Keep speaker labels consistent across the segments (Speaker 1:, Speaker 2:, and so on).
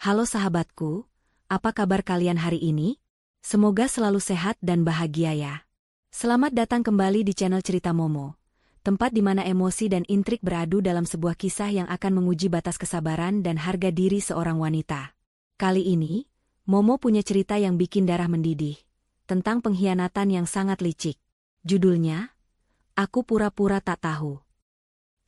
Speaker 1: Halo sahabatku, apa kabar kalian hari ini? Semoga selalu sehat dan bahagia ya. Selamat datang kembali di channel Cerita Momo, tempat di mana emosi dan intrik beradu dalam sebuah kisah yang akan menguji batas kesabaran dan harga diri seorang wanita. Kali ini, Momo punya cerita yang bikin darah mendidih, tentang pengkhianatan yang sangat licik. Judulnya, Aku Pura-Pura Tak Tahu.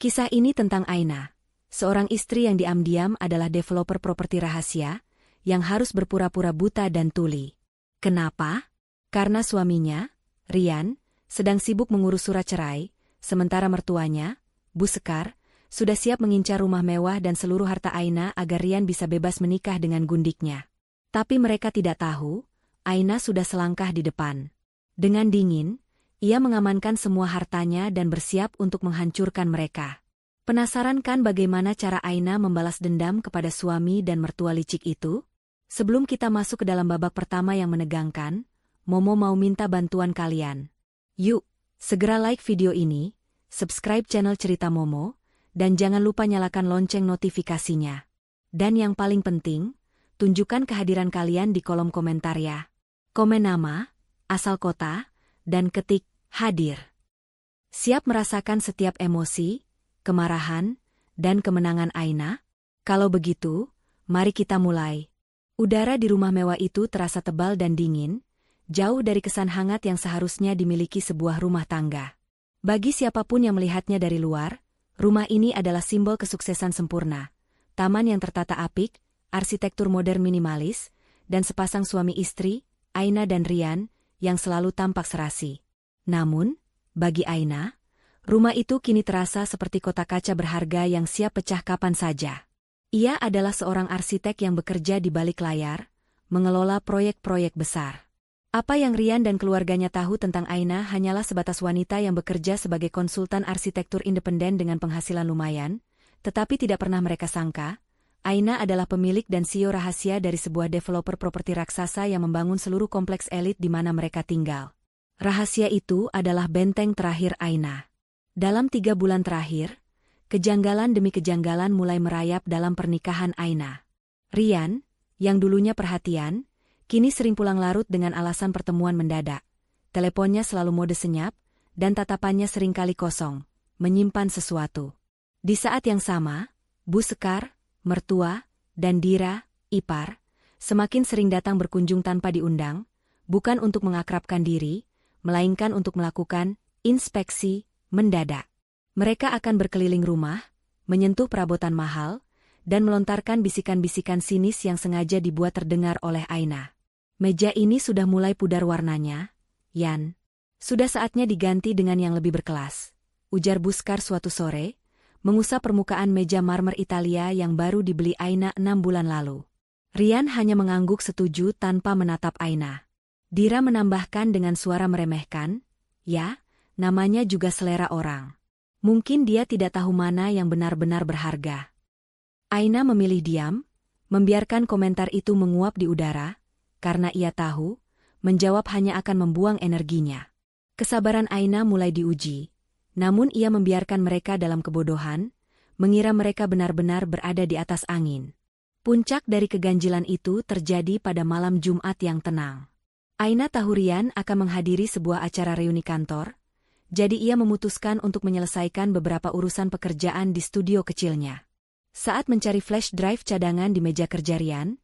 Speaker 1: Kisah ini tentang Aina, seorang istri yang diam-diam adalah developer properti rahasia, yang harus berpura-pura buta dan tuli. Kenapa? Karena suaminya, Rian, sedang sibuk mengurus surat cerai, sementara mertuanya, Bu Sekar, sudah siap mengincar rumah mewah dan seluruh harta Aina agar Rian bisa bebas menikah dengan gundiknya. Tapi mereka tidak tahu, Aina sudah selangkah di depan. Dengan dingin, ia mengamankan semua hartanya dan bersiap untuk menghancurkan mereka. Penasaran kan bagaimana cara Aina membalas dendam kepada suami dan mertua licik itu? Sebelum kita masuk ke dalam babak pertama yang menegangkan, Momo mau minta bantuan kalian. Yuk, segera like video ini, subscribe channel Cerita Momo, dan jangan lupa nyalakan lonceng notifikasinya. Dan yang paling penting, tunjukkan kehadiran kalian di kolom komentar ya. Komen nama, asal kota, dan ketik hadir. Siap merasakan setiap emosi, kemarahan, dan kemenangan Aina? Kalau begitu, mari kita mulai. Udara di rumah mewah itu terasa tebal dan dingin, jauh dari kesan hangat yang seharusnya dimiliki sebuah rumah tangga. Bagi siapapun yang melihatnya dari luar, rumah ini adalah simbol kesuksesan sempurna. Taman yang tertata apik, arsitektur modern minimalis, dan sepasang suami istri, Aina dan Rian, yang selalu tampak serasi. Namun, bagi Aina, rumah itu kini terasa seperti kota kaca berharga yang siap pecah kapan saja. Ia adalah seorang arsitek yang bekerja di balik layar, mengelola proyek-proyek besar. Apa yang Rian dan keluarganya tahu tentang Aina hanyalah sebatas wanita yang bekerja sebagai konsultan arsitektur independen dengan penghasilan lumayan, tetapi tidak pernah mereka sangka, Aina adalah pemilik dan CEO rahasia dari sebuah developer properti raksasa yang membangun seluruh kompleks elit di mana mereka tinggal. Rahasia itu adalah benteng terakhir Aina. Dalam 3 bulan terakhir, kejanggalan demi kejanggalan mulai merayap dalam pernikahan Aina. Rian, yang dulunya perhatian, kini sering pulang larut dengan alasan pertemuan mendadak. Teleponnya selalu mode senyap, dan tatapannya seringkali kosong, menyimpan sesuatu. Di saat yang sama, Bu Sekar, mertua, dan Dira, ipar, semakin sering datang berkunjung tanpa diundang, bukan untuk mengakrabkan diri, melainkan untuk melakukan inspeksi mendadak. Mereka akan berkeliling rumah, menyentuh perabotan mahal, dan melontarkan bisikan-bisikan sinis yang sengaja dibuat terdengar oleh Aina. Meja ini sudah mulai pudar warnanya, Yan. Sudah saatnya diganti dengan yang lebih berkelas, ujar Buskar suatu sore, mengusap permukaan meja marmer Italia yang baru dibeli Aina 6 bulan lalu. Rian hanya mengangguk setuju tanpa menatap Aina. Dira menambahkan dengan suara meremehkan, ya, namanya juga selera orang. Mungkin dia tidak tahu mana yang benar-benar berharga. Aina memilih diam, membiarkan komentar itu menguap di udara, karena ia tahu, menjawab hanya akan membuang energinya. Kesabaran Aina mulai diuji, namun ia membiarkan mereka dalam kebodohan, mengira mereka benar-benar berada di atas angin. Puncak dari keganjilan itu terjadi pada malam Jumat yang tenang. Aina tahu Rian akan menghadiri sebuah acara reuni kantor, jadi ia memutuskan untuk menyelesaikan beberapa urusan pekerjaan di studio kecilnya. Saat mencari flash drive cadangan di meja kerja Rian,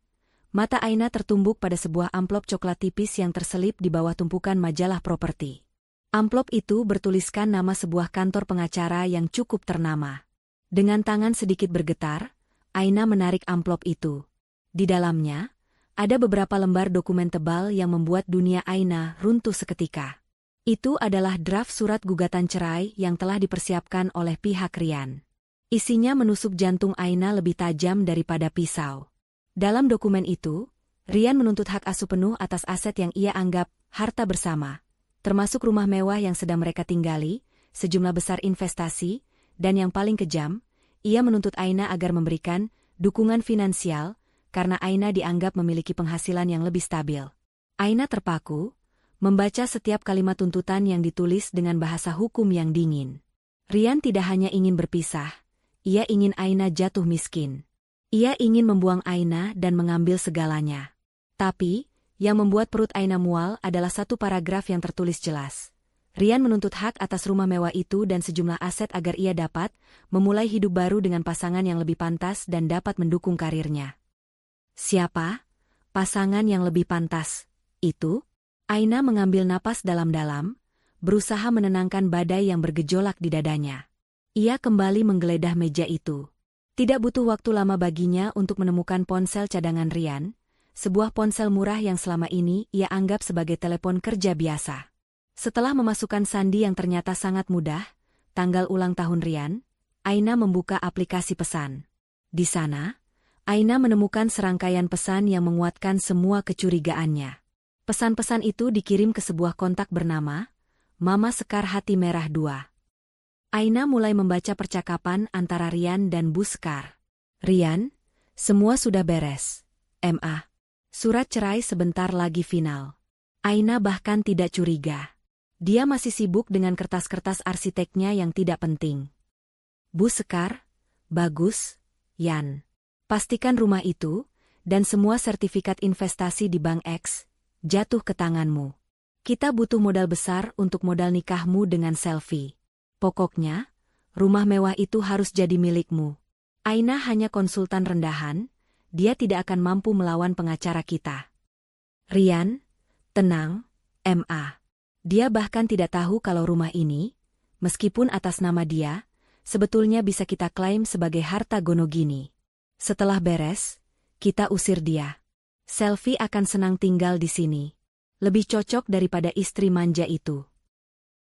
Speaker 1: mata Aina tertumbuk pada sebuah amplop coklat tipis yang terselip di bawah tumpukan majalah properti. Amplop itu bertuliskan nama sebuah kantor pengacara yang cukup ternama. Dengan tangan sedikit bergetar, Aina menarik amplop itu. Di dalamnya, ada beberapa lembar dokumen tebal yang membuat dunia Aina runtuh seketika. Itu adalah draft surat gugatan cerai yang telah dipersiapkan oleh pihak Rian. Isinya menusuk jantung Aina lebih tajam daripada pisau. Dalam dokumen itu, Rian menuntut hak asuh penuh atas aset yang ia anggap harta bersama, termasuk rumah mewah yang sedang mereka tinggali, sejumlah besar investasi, dan yang paling kejam, ia menuntut Aina agar memberikan dukungan finansial, karena Aina dianggap memiliki penghasilan yang lebih stabil. Aina terpaku, membaca setiap kalimat tuntutan yang ditulis dengan bahasa hukum yang dingin. Rian tidak hanya ingin berpisah, ia ingin Aina jatuh miskin. Ia ingin membuang Aina dan mengambil segalanya. Tapi, yang membuat perut Aina mual adalah satu paragraf yang tertulis jelas. Rian menuntut hak atas rumah mewah itu dan sejumlah aset agar ia dapat memulai hidup baru dengan pasangan yang lebih pantas dan dapat mendukung karirnya. Siapa? Pasangan yang lebih pantas. Itu? Aina mengambil napas dalam-dalam, berusaha menenangkan badai yang bergejolak di dadanya. Ia kembali menggeledah meja itu. Tidak butuh waktu lama baginya untuk menemukan ponsel cadangan Rian, sebuah ponsel murah yang selama ini ia anggap sebagai telepon kerja biasa. Setelah memasukkan sandi yang ternyata sangat mudah, tanggal ulang tahun Rian, Aina membuka aplikasi pesan. Di sana, Aina menemukan serangkaian pesan yang menguatkan semua kecurigaannya. Pesan-pesan itu dikirim ke sebuah kontak bernama Mama Sekar Hati Merah 2. Aina mulai membaca percakapan antara Rian dan Bu Sekar. Rian, semua sudah beres. MA. Surat cerai sebentar lagi final. Aina bahkan tidak curiga. Dia masih sibuk dengan kertas-kertas arsiteknya yang tidak penting. Bu Sekar, bagus, Yan. Pastikan rumah itu, dan semua sertifikat investasi di Bank X, jatuh ke tanganmu. Kita butuh modal besar untuk modal nikahmu dengan Selfie. Pokoknya, rumah mewah itu harus jadi milikmu. Aina hanya konsultan rendahan, dia tidak akan mampu melawan pengacara kita. Rian, tenang, MA. Dia bahkan tidak tahu kalau rumah ini, meskipun atas nama dia, sebetulnya bisa kita klaim sebagai harta Gonogini. Setelah beres, kita usir dia. Selfie akan senang tinggal di sini. Lebih cocok daripada istri manja itu.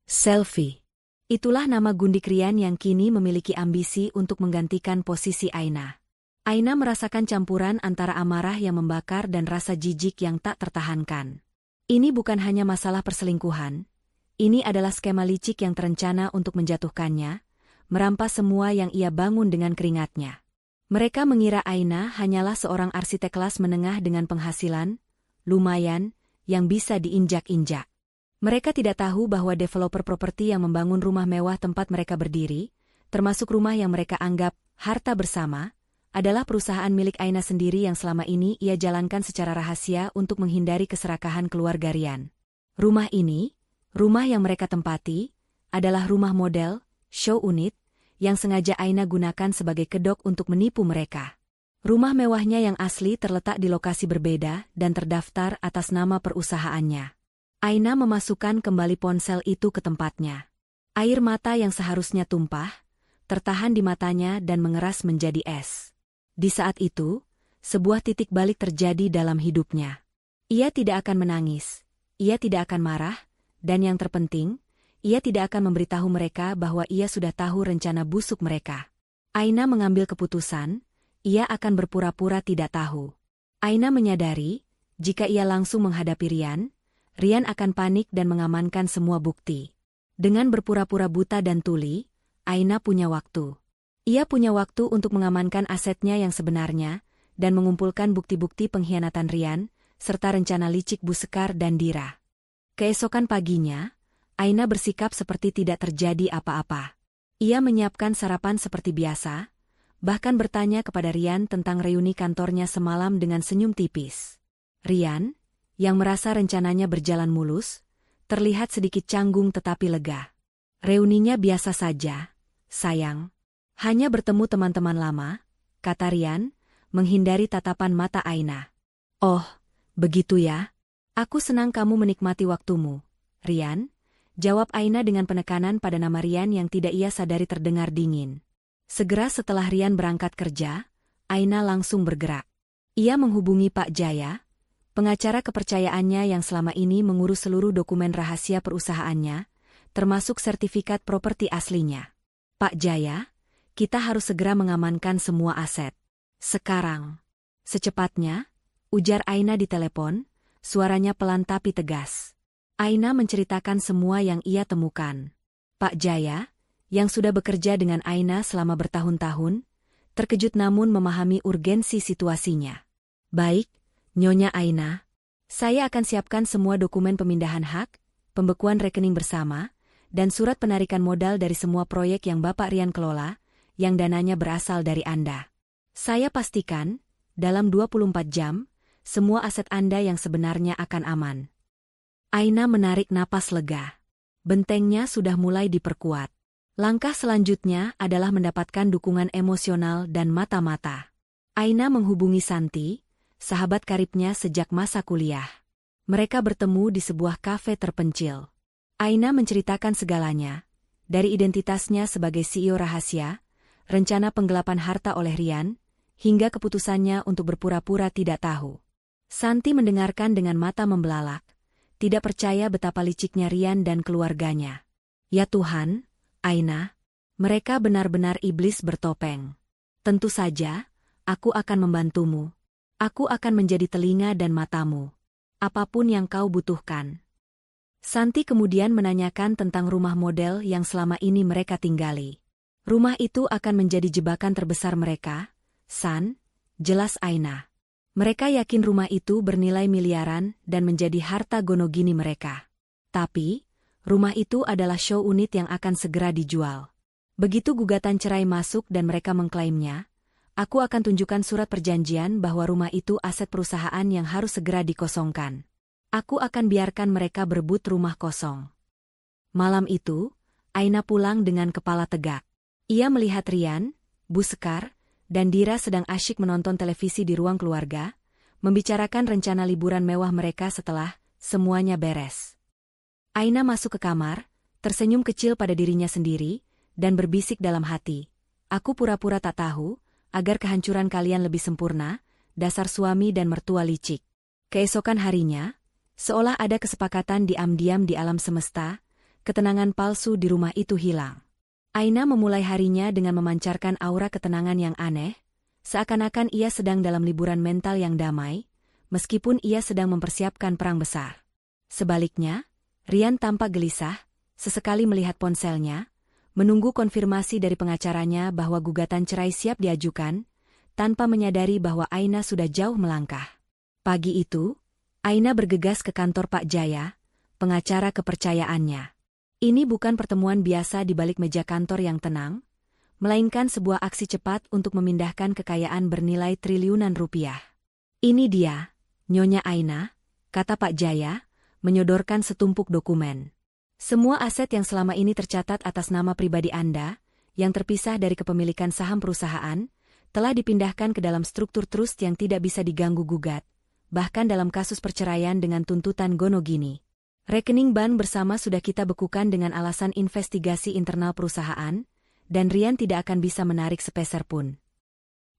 Speaker 1: Selfie. Itulah nama gundik Rian yang kini memiliki ambisi untuk menggantikan posisi Aina. Aina merasakan campuran antara amarah yang membakar dan rasa jijik yang tak tertahankan. Ini bukan hanya masalah perselingkuhan. Ini adalah skema licik yang terencana untuk menjatuhkannya, merampas semua yang ia bangun dengan keringatnya. Mereka mengira Aina hanyalah seorang arsitek kelas menengah dengan penghasilan, lumayan, yang bisa diinjak-injak. Mereka tidak tahu bahwa developer properti yang membangun rumah mewah tempat mereka berdiri, termasuk rumah yang mereka anggap harta bersama, adalah perusahaan milik Aina sendiri yang selama ini ia jalankan secara rahasia untuk menghindari keserakahan keluarga Rian. Rumah ini, rumah yang mereka tempati, adalah rumah model, show unit, yang sengaja Aina gunakan sebagai kedok untuk menipu mereka. Rumah mewahnya yang asli terletak di lokasi berbeda dan terdaftar atas nama perusahaannya. Aina memasukkan kembali ponsel itu ke tempatnya. Air mata yang seharusnya tumpah, tertahan di matanya dan mengeras menjadi es. Di saat itu, sebuah titik balik terjadi dalam hidupnya. Ia tidak akan menangis, ia tidak akan marah, dan yang terpenting, ia tidak akan memberitahu mereka bahwa ia sudah tahu rencana busuk mereka. Aina mengambil keputusan, ia akan berpura-pura tidak tahu. Aina menyadari, jika ia langsung menghadapi Rian akan panik dan mengamankan semua bukti. Dengan berpura-pura buta dan tuli, Aina punya waktu. Ia punya waktu untuk mengamankan asetnya yang sebenarnya, dan mengumpulkan bukti-bukti pengkhianatan Rian, serta rencana licik Bu Sekar dan Dira. Keesokan paginya, Aina bersikap seperti tidak terjadi apa-apa. Ia menyiapkan sarapan seperti biasa, bahkan bertanya kepada Rian tentang reuni kantornya semalam dengan senyum tipis. Rian, yang merasa rencananya berjalan mulus, terlihat sedikit canggung tetapi lega. Reuninya biasa saja, sayang. Hanya bertemu teman-teman lama, kata Rian, menghindari tatapan mata Aina. Oh, begitu ya? Aku senang kamu menikmati waktumu, Rian, jawab Aina dengan penekanan pada nama Rian yang tidak ia sadari terdengar dingin. Segera setelah Rian berangkat kerja, Aina langsung bergerak. Ia menghubungi Pak Jaya, pengacara kepercayaannya yang selama ini mengurus seluruh dokumen rahasia perusahaannya, termasuk sertifikat properti aslinya. Pak Jaya, kita harus segera mengamankan semua aset. Sekarang. Secepatnya, ujar Aina di telepon, suaranya pelan tapi tegas. Aina menceritakan semua yang ia temukan. Pak Jaya, yang sudah bekerja dengan Aina selama bertahun-tahun, terkejut namun memahami urgensi situasinya. Baik, Nyonya Aina, saya akan siapkan semua dokumen pemindahan hak, pembekuan rekening bersama, dan surat penarikan modal dari semua proyek yang Bapak Rian kelola, yang dananya berasal dari Anda. Saya pastikan, dalam 24 jam, semua aset Anda yang sebenarnya akan aman. Aina menarik napas lega. Bentengnya sudah mulai diperkuat. Langkah selanjutnya adalah mendapatkan dukungan emosional dan mata-mata. Aina menghubungi Santi, sahabat karibnya sejak masa kuliah. Mereka bertemu di sebuah kafe terpencil. Aina menceritakan segalanya, dari identitasnya sebagai CEO rahasia, rencana penggelapan harta oleh Rian, hingga keputusannya untuk berpura-pura tidak tahu. Santi mendengarkan dengan mata membelalak, tidak percaya betapa liciknya Rian dan keluarganya. Ya Tuhan, Aina, mereka benar-benar iblis bertopeng. Tentu saja, aku akan membantumu. Aku akan menjadi telinga dan matamu. Apapun yang kau butuhkan. Santi kemudian menanyakan tentang rumah model yang selama ini mereka tinggali. Rumah itu akan menjadi jebakan terbesar mereka, San, jelas Aina. Mereka yakin rumah itu bernilai miliaran dan menjadi harta gonogini mereka. Tapi, rumah itu adalah show unit yang akan segera dijual. Begitu gugatan cerai masuk dan mereka mengklaimnya, aku akan tunjukkan surat perjanjian bahwa rumah itu aset perusahaan yang harus segera dikosongkan. Aku akan biarkan mereka berebut rumah kosong. Malam itu, Aina pulang dengan kepala tegak. Ia melihat Rian, Bu Sekar, dan Dira sedang asyik menonton televisi di ruang keluarga, membicarakan rencana liburan mewah mereka setelah semuanya beres. Aina masuk ke kamar, tersenyum kecil pada dirinya sendiri, dan berbisik dalam hati. Aku pura-pura tak tahu, agar kehancuran kalian lebih sempurna, dasar suami dan mertua licik. Keesokan harinya, seolah ada kesepakatan diam-diam di alam semesta, ketenangan palsu di rumah itu hilang. Aina memulai harinya dengan memancarkan aura ketenangan yang aneh, seakan-akan ia sedang dalam liburan mental yang damai, meskipun ia sedang mempersiapkan perang besar. Sebaliknya, Rian tampak gelisah, sesekali melihat ponselnya, menunggu konfirmasi dari pengacaranya bahwa gugatan cerai siap diajukan, tanpa menyadari bahwa Aina sudah jauh melangkah. Pagi itu, Aina bergegas ke kantor Pak Jaya, pengacara kepercayaannya. Ini bukan pertemuan biasa di balik meja kantor yang tenang, melainkan sebuah aksi cepat untuk memindahkan kekayaan bernilai triliunan rupiah. Ini dia, Nyonya Aina, kata Pak Jaya, menyodorkan setumpuk dokumen. Semua aset yang selama ini tercatat atas nama pribadi Anda, yang terpisah dari kepemilikan saham perusahaan, telah dipindahkan ke dalam struktur trust yang tidak bisa diganggu-gugat, bahkan dalam kasus perceraian dengan tuntutan gonogini. Rekening bank bersama sudah kita bekukan dengan alasan investigasi internal perusahaan, dan Rian tidak akan bisa menarik sepeser pun.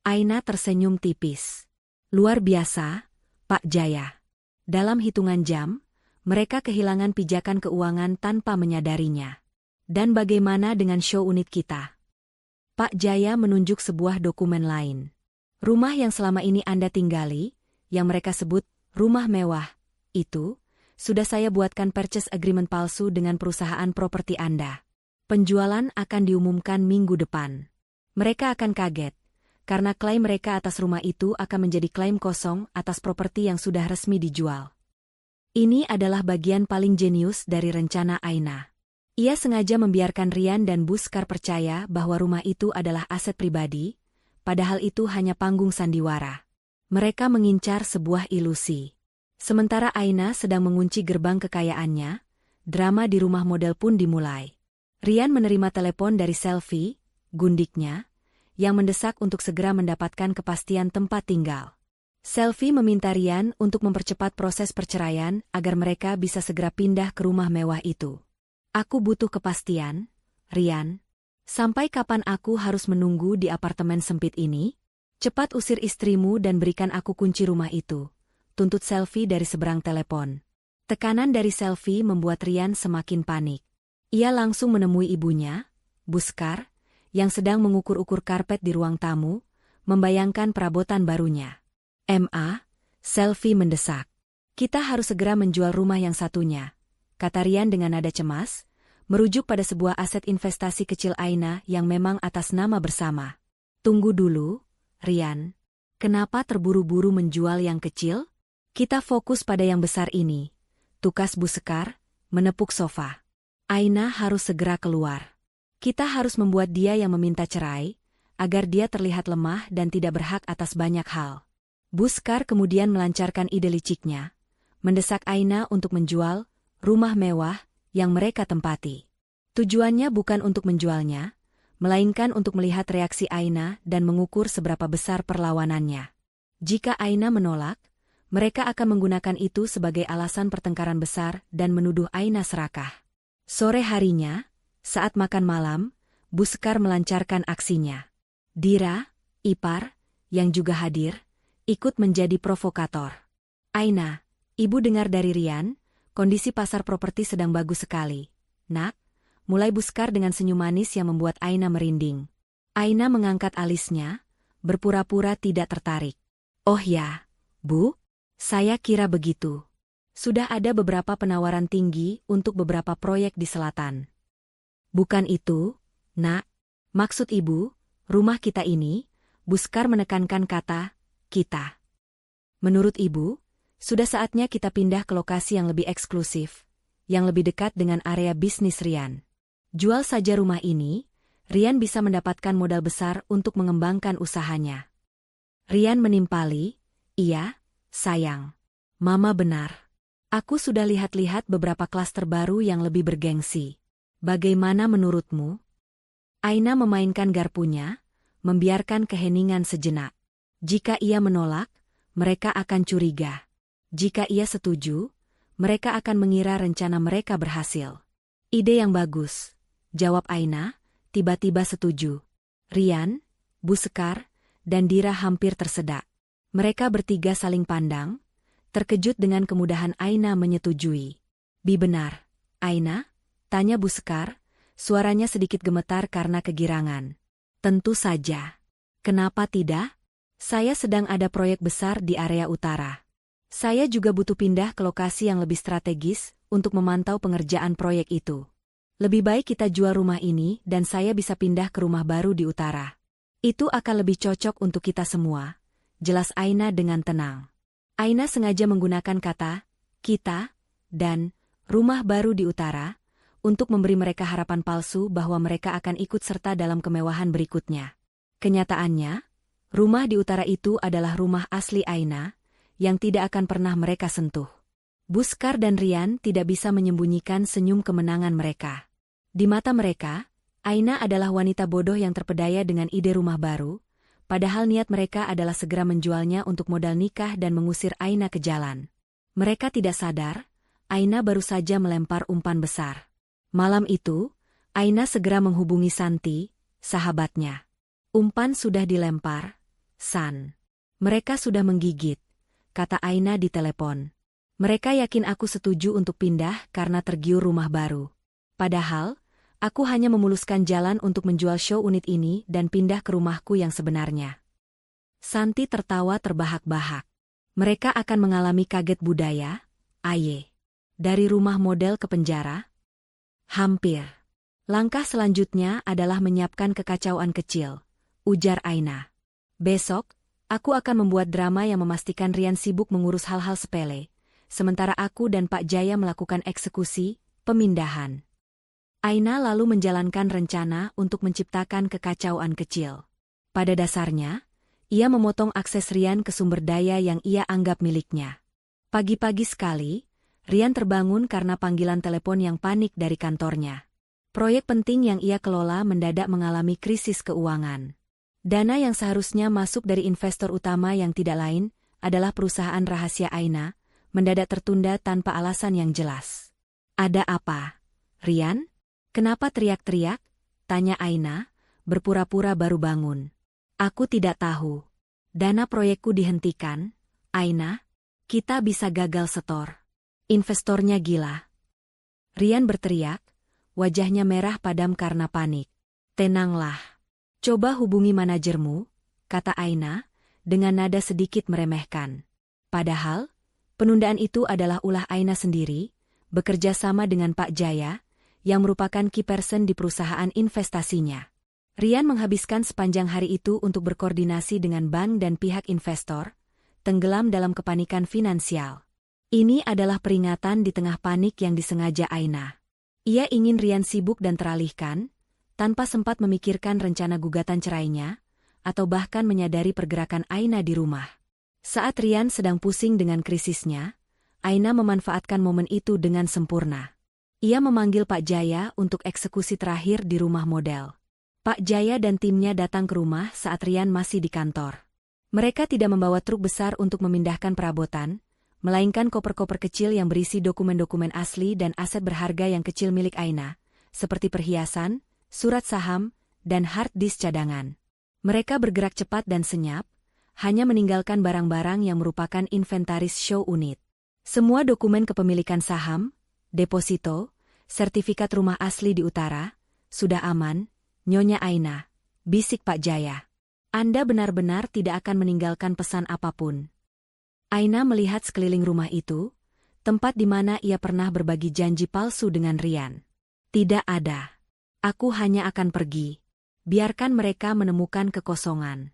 Speaker 1: Aina tersenyum tipis. Luar biasa, Pak Jaya. Dalam hitungan jam, mereka kehilangan pijakan keuangan tanpa menyadarinya. Dan bagaimana dengan show unit kita? Pak Jaya menunjuk sebuah dokumen lain. Rumah yang selama ini Anda tinggali, yang mereka sebut rumah mewah, itu, sudah saya buatkan purchase agreement palsu dengan perusahaan properti Anda. Penjualan akan diumumkan minggu depan. Mereka akan kaget, karena klaim mereka atas rumah itu akan menjadi klaim kosong atas properti yang sudah resmi dijual. Ini adalah bagian paling jenius dari rencana Aina. Ia sengaja membiarkan Rian dan Bu Sekar percaya bahwa rumah itu adalah aset pribadi, padahal itu hanya panggung sandiwara. Mereka mengincar sebuah ilusi. Sementara Aina sedang mengunci gerbang kekayaannya, drama di rumah model pun dimulai. Rian menerima telepon dari Selfie, gundiknya, yang mendesak untuk segera mendapatkan kepastian tempat tinggal. Selfie meminta Rian untuk mempercepat proses perceraian agar mereka bisa segera pindah ke rumah mewah itu. Aku butuh kepastian, Rian. Sampai kapan aku harus menunggu di apartemen sempit ini? Cepat usir istrimu dan berikan aku kunci rumah itu. Tuntut Selfie dari seberang telepon. Tekanan dari Selfie membuat Rian semakin panik. Ia langsung menemui ibunya, Bu Sekar, yang sedang mengukur-ukur karpet di ruang tamu, membayangkan perabotan barunya. Selfie mendesak. Kita harus segera menjual rumah yang satunya, kata Rian dengan nada cemas, merujuk pada sebuah aset investasi kecil Aina yang memang atas nama bersama. Tunggu dulu, Rian. Kenapa terburu-buru menjual yang kecil? Kita fokus pada yang besar ini. Tukas Bu Sekar, menepuk sofa. Aina harus segera keluar. Kita harus membuat dia yang meminta cerai, agar dia terlihat lemah dan tidak berhak atas banyak hal. Buskar kemudian melancarkan ide liciknya, mendesak Aina untuk menjual rumah mewah yang mereka tempati. Tujuannya bukan untuk menjualnya, melainkan untuk melihat reaksi Aina dan mengukur seberapa besar perlawanannya. Jika Aina menolak, mereka akan menggunakan itu sebagai alasan pertengkaran besar dan menuduh Aina serakah. Sore harinya, saat makan malam, Buskar melancarkan aksinya. Dira, ipar, yang juga hadir, ikut menjadi provokator. Aina, ibu dengar dari Rian, kondisi pasar properti sedang bagus sekali. Nak, mulai Buskar dengan senyum manis yang membuat Aina merinding. Aina mengangkat alisnya, berpura-pura tidak tertarik. Oh ya, Bu, saya kira begitu. Sudah ada beberapa penawaran tinggi untuk beberapa proyek di selatan. Bukan itu, Nak. Maksud Ibu, rumah kita ini, Buskar menekankan kata, kita. Menurut Ibu, sudah saatnya kita pindah ke lokasi yang lebih eksklusif, yang lebih dekat dengan area bisnis Rian. Jual saja rumah ini, Rian bisa mendapatkan modal besar untuk mengembangkan usahanya. Rian menimpali, iya, sayang. Mama benar. Aku sudah lihat-lihat beberapa klaster baru yang lebih bergengsi. Bagaimana menurutmu? Aina memainkan garpunya, membiarkan keheningan sejenak. Jika ia menolak, mereka akan curiga. Jika ia setuju, mereka akan mengira rencana mereka berhasil. Ide yang bagus, jawab Aina, tiba-tiba setuju. Rian, Buskar, dan Dira hampir tersedak. Mereka bertiga saling pandang, terkejut dengan kemudahan Aina menyetujui. Bi benar, Aina? Tanya Buskar, suaranya sedikit gemetar karena kegirangan. Tentu saja. Kenapa tidak? Saya sedang ada proyek besar di area utara. Saya juga butuh pindah ke lokasi yang lebih strategis untuk memantau pengerjaan proyek itu. Lebih baik kita jual rumah ini dan saya bisa pindah ke rumah baru di utara. Itu akan lebih cocok untuk kita semua, jelas Aina dengan tenang. Aina sengaja menggunakan kata, kita, dan rumah baru di utara, untuk memberi mereka harapan palsu bahwa mereka akan ikut serta dalam kemewahan berikutnya. Kenyataannya, rumah di utara itu adalah rumah asli Aina, yang tidak akan pernah mereka sentuh. Buskar dan Rian tidak bisa menyembunyikan senyum kemenangan mereka. Di mata mereka, Aina adalah wanita bodoh yang terpedaya dengan ide rumah baru, padahal niat mereka adalah segera menjualnya untuk modal nikah dan mengusir Aina ke jalan. Mereka tidak sadar, Aina baru saja melempar umpan besar. Malam itu, Aina segera menghubungi Santi, sahabatnya. Umpan sudah dilempar, San. Mereka sudah menggigit, kata Aina di telepon. Mereka yakin aku setuju untuk pindah karena tergiur rumah baru. Padahal, aku hanya memuluskan jalan untuk menjual show unit ini dan pindah ke rumahku yang sebenarnya. Santi tertawa terbahak-bahak. Mereka akan mengalami kaget budaya, aye. Dari rumah model ke penjara? Hampir. Langkah selanjutnya adalah menyiapkan kekacauan kecil, ujar Aina. Besok, aku akan membuat drama yang memastikan Rian sibuk mengurus hal-hal sepele, sementara aku dan Pak Jaya melakukan eksekusi, pemindahan. Aina lalu menjalankan rencana untuk menciptakan kekacauan kecil. Pada dasarnya, ia memotong akses Rian ke sumber daya yang ia anggap miliknya. Pagi-pagi sekali, Rian terbangun karena panggilan telepon yang panik dari kantornya. Proyek penting yang ia kelola mendadak mengalami krisis keuangan. Dana yang seharusnya masuk dari investor utama yang tidak lain adalah perusahaan rahasia Aina, mendadak tertunda tanpa alasan yang jelas. Ada apa, Rian? Kenapa teriak-teriak? Tanya Aina, berpura-pura baru bangun. Aku tidak tahu. Dana proyekku dihentikan, Aina. Kita bisa gagal setor. Investornya gila. Rian berteriak, wajahnya merah padam karena panik. Tenanglah. Coba hubungi manajermu, kata Aina, dengan nada sedikit meremehkan. Padahal, penundaan itu adalah ulah Aina sendiri, bekerja sama dengan Pak Jaya, yang merupakan key person di perusahaan investasinya. Rian menghabiskan sepanjang hari itu untuk berkoordinasi dengan bank dan pihak investor, tenggelam dalam kepanikan finansial. Ini adalah peringatan di tengah panik yang disengaja Aina. Ia ingin Rian sibuk dan teralihkan, tanpa sempat memikirkan rencana gugatan cerainya, atau bahkan menyadari pergerakan Aina di rumah. Saat Rian sedang pusing dengan krisisnya, Aina memanfaatkan momen itu dengan sempurna. Ia memanggil Pak Jaya untuk eksekusi terakhir di rumah model. Pak Jaya dan timnya datang ke rumah saat Rian masih di kantor. Mereka tidak membawa truk besar untuk memindahkan perabotan, melainkan koper-koper kecil yang berisi dokumen-dokumen asli dan aset berharga yang kecil milik Aina, seperti perhiasan, surat saham, dan hard disk cadangan. Mereka bergerak cepat dan senyap, hanya meninggalkan barang-barang yang merupakan inventaris show unit. Semua dokumen kepemilikan saham, deposito, sertifikat rumah asli di utara, sudah aman, Nyonya Aina, bisik Pak Jaya. Anda benar-benar tidak akan meninggalkan pesan apapun. Aina melihat sekeliling rumah itu, tempat di mana ia pernah berbagi janji palsu dengan Rian. Tidak ada. Aku hanya akan pergi. Biarkan mereka menemukan kekosongan.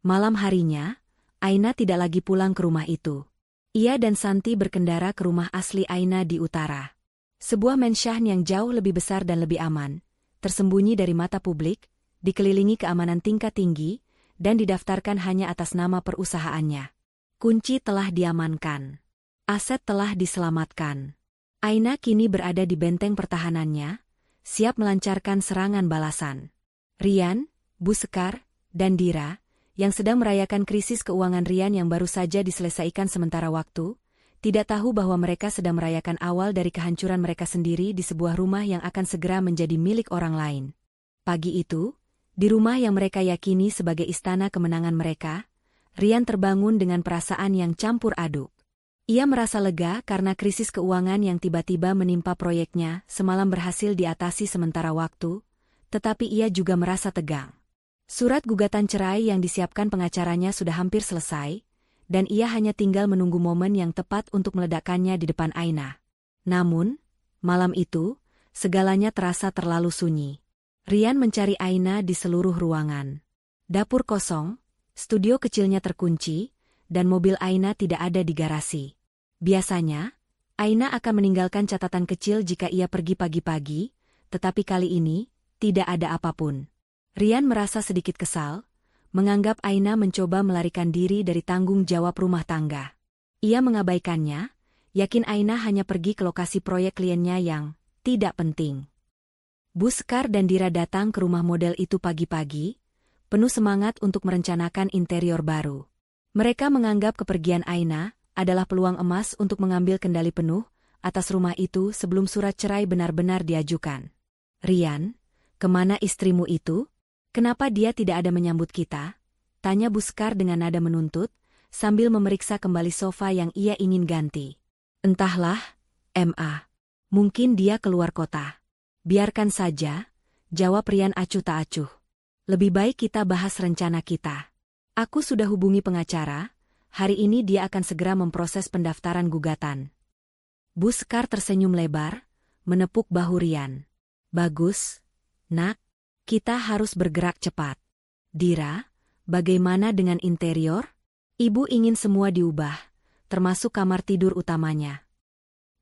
Speaker 1: Malam harinya, Aina tidak lagi pulang ke rumah itu. Ia dan Santi berkendara ke rumah asli Aina di utara. Sebuah mansion yang jauh lebih besar dan lebih aman, tersembunyi dari mata publik, dikelilingi keamanan tingkat tinggi, dan didaftarkan hanya atas nama perusahaannya. Kunci telah diamankan. Aset telah diselamatkan. Aina kini berada di benteng pertahanannya, siap melancarkan serangan balasan. Rian, Bu Sekar, dan Dira, yang sedang merayakan krisis keuangan Rian yang baru saja diselesaikan sementara waktu, tidak tahu bahwa mereka sedang merayakan awal dari kehancuran mereka sendiri di sebuah rumah yang akan segera menjadi milik orang lain. Pagi itu, di rumah yang mereka yakini sebagai istana kemenangan mereka, Rian terbangun dengan perasaan yang campur aduk. Ia merasa lega karena krisis keuangan yang tiba-tiba menimpa proyeknya semalam berhasil diatasi sementara waktu, tetapi ia juga merasa tegang. Surat gugatan cerai yang disiapkan pengacaranya sudah hampir selesai, dan ia hanya tinggal menunggu momen yang tepat untuk meledakkannya di depan Aina. Namun, malam itu, segalanya terasa terlalu sunyi. Rian mencari Aina di seluruh ruangan. Dapur kosong, studio kecilnya terkunci, dan mobil Aina tidak ada di garasi. Biasanya, Aina akan meninggalkan catatan kecil jika ia pergi pagi-pagi, tetapi kali ini, tidak ada apapun. Rian merasa sedikit kesal, menganggap Aina mencoba melarikan diri dari tanggung jawab rumah tangga. Ia mengabaikannya, yakin Aina hanya pergi ke lokasi proyek kliennya yang tidak penting. Bu Sekar dan Dira datang ke rumah model itu pagi-pagi, penuh semangat untuk merencanakan interior baru. Mereka menganggap kepergian Aina adalah peluang emas untuk mengambil kendali penuh atas rumah itu sebelum surat cerai benar-benar diajukan. Rian, kemana istrimu itu? Kenapa dia tidak ada menyambut kita? Tanya Bu Sekar dengan nada menuntut, sambil memeriksa kembali sofa yang ia ingin ganti. Entahlah, Ma. Mungkin dia keluar kota. Biarkan saja, jawab Rian acuh tak acuh. Lebih baik kita bahas rencana kita. Aku sudah hubungi pengacara, hari ini dia akan segera memproses pendaftaran gugatan. Bu Sekar tersenyum lebar, menepuk bahu Rian. Bagus, nak. Kita harus bergerak cepat. Dira, bagaimana dengan interior? Ibu ingin semua diubah, termasuk kamar tidur utamanya.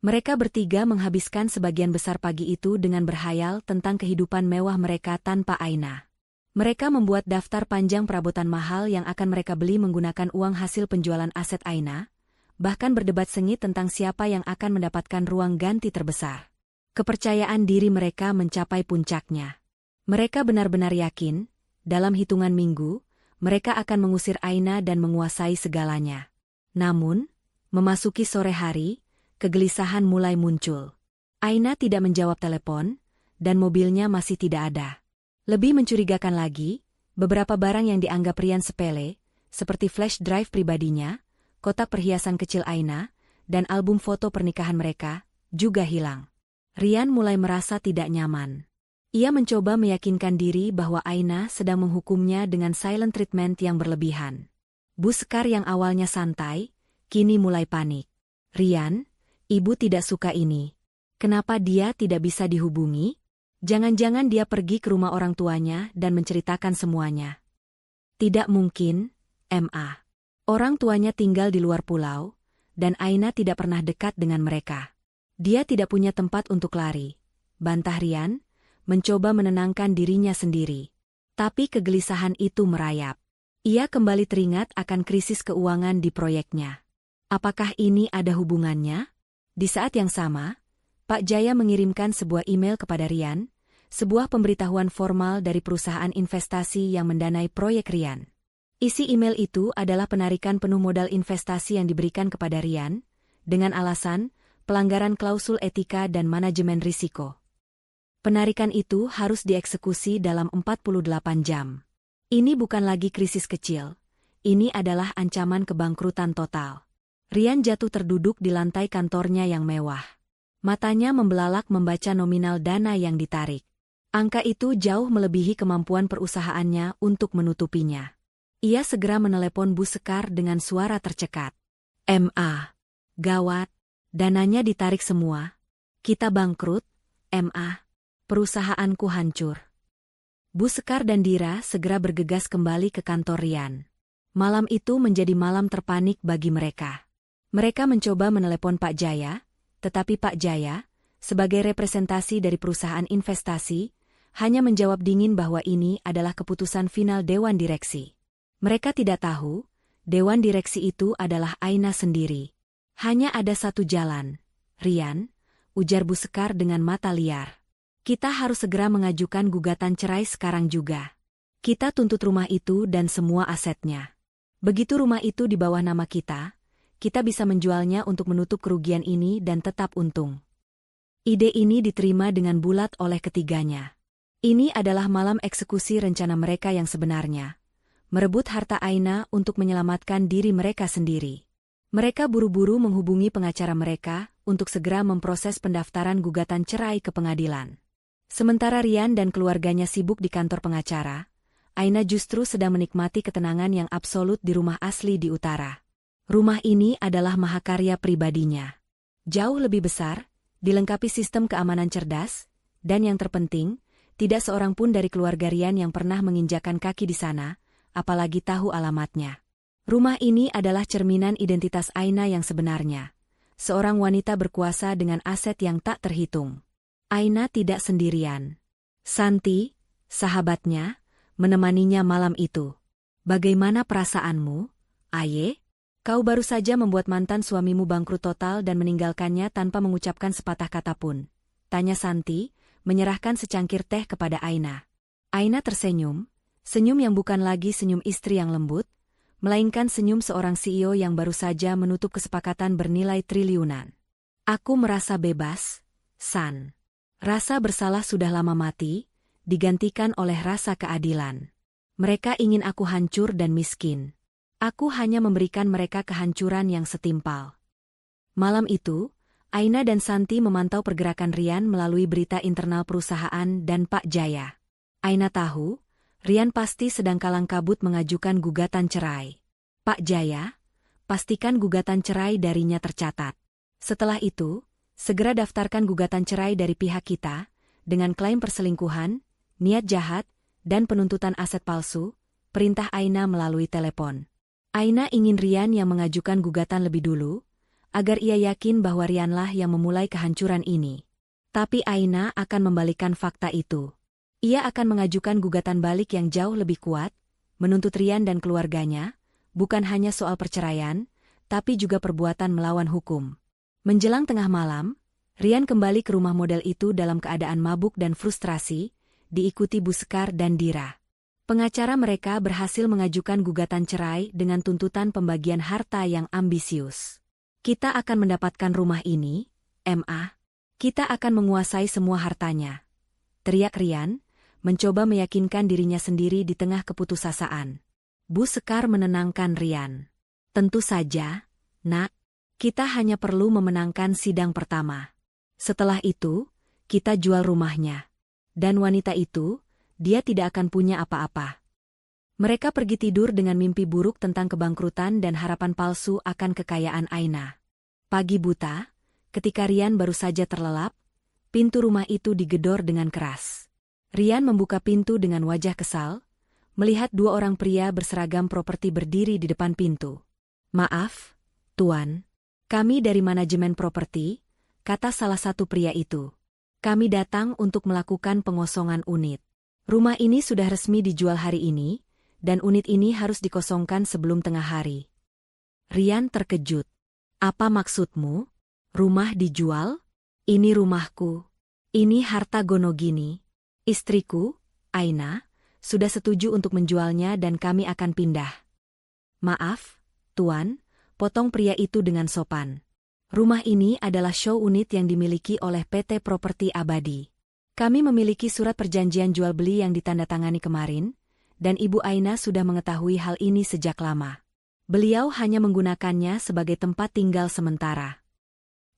Speaker 1: Mereka bertiga menghabiskan sebagian besar pagi itu dengan berhayal tentang kehidupan mewah mereka tanpa Aina. Mereka membuat daftar panjang perabotan mahal yang akan mereka beli menggunakan uang hasil penjualan aset Aina, bahkan berdebat sengit tentang siapa yang akan mendapatkan ruang ganti terbesar. Kepercayaan diri mereka mencapai puncaknya. Mereka benar-benar yakin, dalam hitungan minggu, mereka akan mengusir Aina dan menguasai segalanya. Namun, memasuki sore hari, kegelisahan mulai muncul. Aina tidak menjawab telepon, dan mobilnya masih tidak ada. Lebih mencurigakan lagi, beberapa barang yang dianggap Rian sepele, seperti flash drive pribadinya, kotak perhiasan kecil Aina, dan album foto pernikahan mereka, juga hilang. Rian mulai merasa tidak nyaman. Ia mencoba meyakinkan diri bahwa Aina sedang menghukumnya dengan silent treatment yang berlebihan. Bu Sekar yang awalnya santai, kini mulai panik. Rian, ibu tidak suka ini. Kenapa dia tidak bisa dihubungi? Jangan-jangan dia pergi ke rumah orang tuanya dan menceritakan semuanya. Tidak mungkin, Ma. Orang tuanya tinggal di luar pulau, dan Aina tidak pernah dekat dengan mereka. Dia tidak punya tempat untuk lari. Bantah Rian, mencoba menenangkan dirinya sendiri. Tapi kegelisahan itu merayap. Ia kembali teringat akan krisis keuangan di proyeknya. Apakah ini ada hubungannya? Di saat yang sama, Pak Jaya mengirimkan sebuah email kepada Rian, sebuah pemberitahuan formal dari perusahaan investasi yang mendanai proyek Rian. Isi email itu adalah penarikan penuh modal investasi yang diberikan kepada Rian, dengan alasan pelanggaran klausul etika dan manajemen risiko. Penarikan itu harus dieksekusi dalam 48 jam. Ini bukan lagi krisis kecil, ini adalah ancaman kebangkrutan total. Rian jatuh terduduk di lantai kantornya yang mewah. Matanya membelalak membaca nominal dana yang ditarik. Angka itu jauh melebihi kemampuan perusahaannya untuk menutupinya. Ia segera menelepon Bu Sekar dengan suara tercekat. "Ma, gawat, dananya ditarik semua. Kita bangkrut, Ma. Perusahaanku hancur." Bu Sekar dan Dira segera bergegas kembali ke kantor Rian. Malam itu menjadi malam terpanik bagi mereka. Mereka mencoba menelepon Pak Jaya, tetapi Pak Jaya, sebagai representasi dari perusahaan investasi, hanya menjawab dingin bahwa ini adalah keputusan final Dewan Direksi. Mereka tidak tahu, Dewan Direksi itu adalah Aina sendiri. Hanya ada satu jalan, Rian, ujar Bu Sekar dengan mata liar. Kita harus segera mengajukan gugatan cerai sekarang juga. Kita tuntut rumah itu dan semua asetnya. Begitu rumah itu di bawah nama kita bisa menjualnya untuk menutup kerugian ini dan tetap untung. Ide ini diterima dengan bulat oleh ketiganya. Ini adalah malam eksekusi rencana mereka yang sebenarnya. Merebut harta Aina untuk menyelamatkan diri mereka sendiri. Mereka buru-buru menghubungi pengacara mereka untuk segera memproses pendaftaran gugatan cerai ke pengadilan. Sementara Rian dan keluarganya sibuk di kantor pengacara, Aina justru sedang menikmati ketenangan yang absolut di rumah asli di utara. Rumah ini adalah mahakarya pribadinya. Jauh lebih besar, dilengkapi sistem keamanan cerdas, dan yang terpenting, tidak seorang pun dari keluarga Rian yang pernah menginjakan kaki di sana, apalagi tahu alamatnya. Rumah ini adalah cerminan identitas Aina yang sebenarnya. Seorang wanita berkuasa dengan aset yang tak terhitung. Aina tidak sendirian. Santi, sahabatnya, menemaninya malam itu. "Bagaimana perasaanmu, Aye? Kau baru saja membuat mantan suamimu bangkrut total dan meninggalkannya tanpa mengucapkan sepatah kata pun," tanya Santi, menyerahkan secangkir teh kepada Aina. Aina tersenyum, senyum yang bukan lagi senyum istri yang lembut, melainkan senyum seorang CEO yang baru saja menutup kesepakatan bernilai triliunan. "Aku merasa bebas, San. Rasa bersalah sudah lama mati, digantikan oleh rasa keadilan. Mereka ingin aku hancur dan miskin. Aku hanya memberikan mereka kehancuran yang setimpal." Malam itu, Aina dan Santi memantau pergerakan Rian melalui berita internal perusahaan dan Pak Jaya. Aina tahu, Rian pasti sedang kalang kabut mengajukan gugatan cerai. "Pak Jaya, pastikan gugatan cerai darinya tercatat. Setelah itu, segera daftarkan gugatan cerai dari pihak kita, dengan klaim perselingkuhan, niat jahat, dan penuntutan aset palsu," perintah Aina melalui telepon. Aina ingin Rian yang mengajukan gugatan lebih dulu, agar ia yakin bahwa Rianlah yang memulai kehancuran ini. Tapi Aina akan membalikkan fakta itu. Ia akan mengajukan gugatan balik yang jauh lebih kuat, menuntut Rian dan keluarganya, bukan hanya soal perceraian, tapi juga perbuatan melawan hukum. Menjelang tengah malam, Rian kembali ke rumah model itu dalam keadaan mabuk dan frustrasi, diikuti Bu Sekar dan Dira. Pengacara mereka berhasil mengajukan gugatan cerai dengan tuntutan pembagian harta yang ambisius. "Kita akan mendapatkan rumah ini, Ma. Kita akan menguasai semua hartanya," teriak Rian, mencoba meyakinkan dirinya sendiri di tengah keputusasaan. Bu Sekar menenangkan Rian. "Tentu saja, Nak. Kita hanya perlu memenangkan sidang pertama. Setelah itu, kita jual rumahnya. Dan wanita itu, dia tidak akan punya apa-apa." Mereka pergi tidur dengan mimpi buruk tentang kebangkrutan dan harapan palsu akan kekayaan Aina. Pagi buta, ketika Rian baru saja terlelap, pintu rumah itu digedor dengan keras. Rian membuka pintu dengan wajah kesal, melihat dua orang pria berseragam properti berdiri di depan pintu. "Maaf, Tuan. Kami dari manajemen properti," kata salah satu pria itu. "Kami datang untuk melakukan pengosongan unit." Rumah ini sudah resmi dijual hari ini, dan unit ini harus dikosongkan sebelum tengah hari. Rian terkejut. Apa maksudmu? Rumah dijual? Ini rumahku. Ini harta Gonogini. Istriku, Aina, sudah setuju untuk menjualnya dan kami akan pindah. Maaf, Tuan, potong pria itu dengan sopan. Rumah ini adalah show unit yang dimiliki oleh PT Properti Abadi. Kami memiliki surat perjanjian jual-beli yang ditandatangani kemarin, dan Ibu Aina sudah mengetahui hal ini sejak lama. Beliau hanya menggunakannya sebagai tempat tinggal sementara.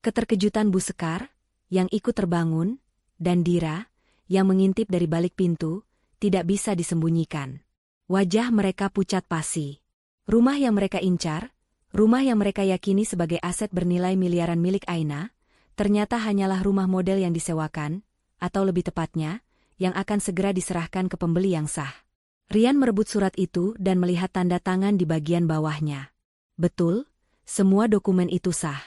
Speaker 1: Keterkejutan Bu Sekar, yang ikut terbangun, dan Dira, yang mengintip dari balik pintu, tidak bisa disembunyikan. Wajah mereka pucat pasi. Rumah yang mereka incar, rumah yang mereka yakini sebagai aset bernilai miliaran milik Aina, ternyata hanyalah rumah model yang disewakan, atau lebih tepatnya, yang akan segera diserahkan ke pembeli yang sah. Rian merebut surat itu dan melihat tanda tangan di bagian bawahnya. Betul, semua dokumen itu sah.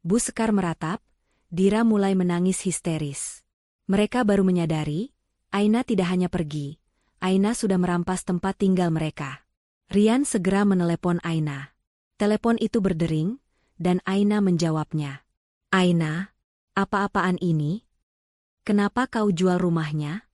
Speaker 1: Bu Sekar meratap, Dira mulai menangis histeris. Mereka baru menyadari, Aina tidak hanya pergi, Aina sudah merampas tempat tinggal mereka. Rian segera menelepon Aina. Telepon itu berdering, dan Aina menjawabnya. Aina, apa-apaan ini? Kenapa kau jual rumahnya?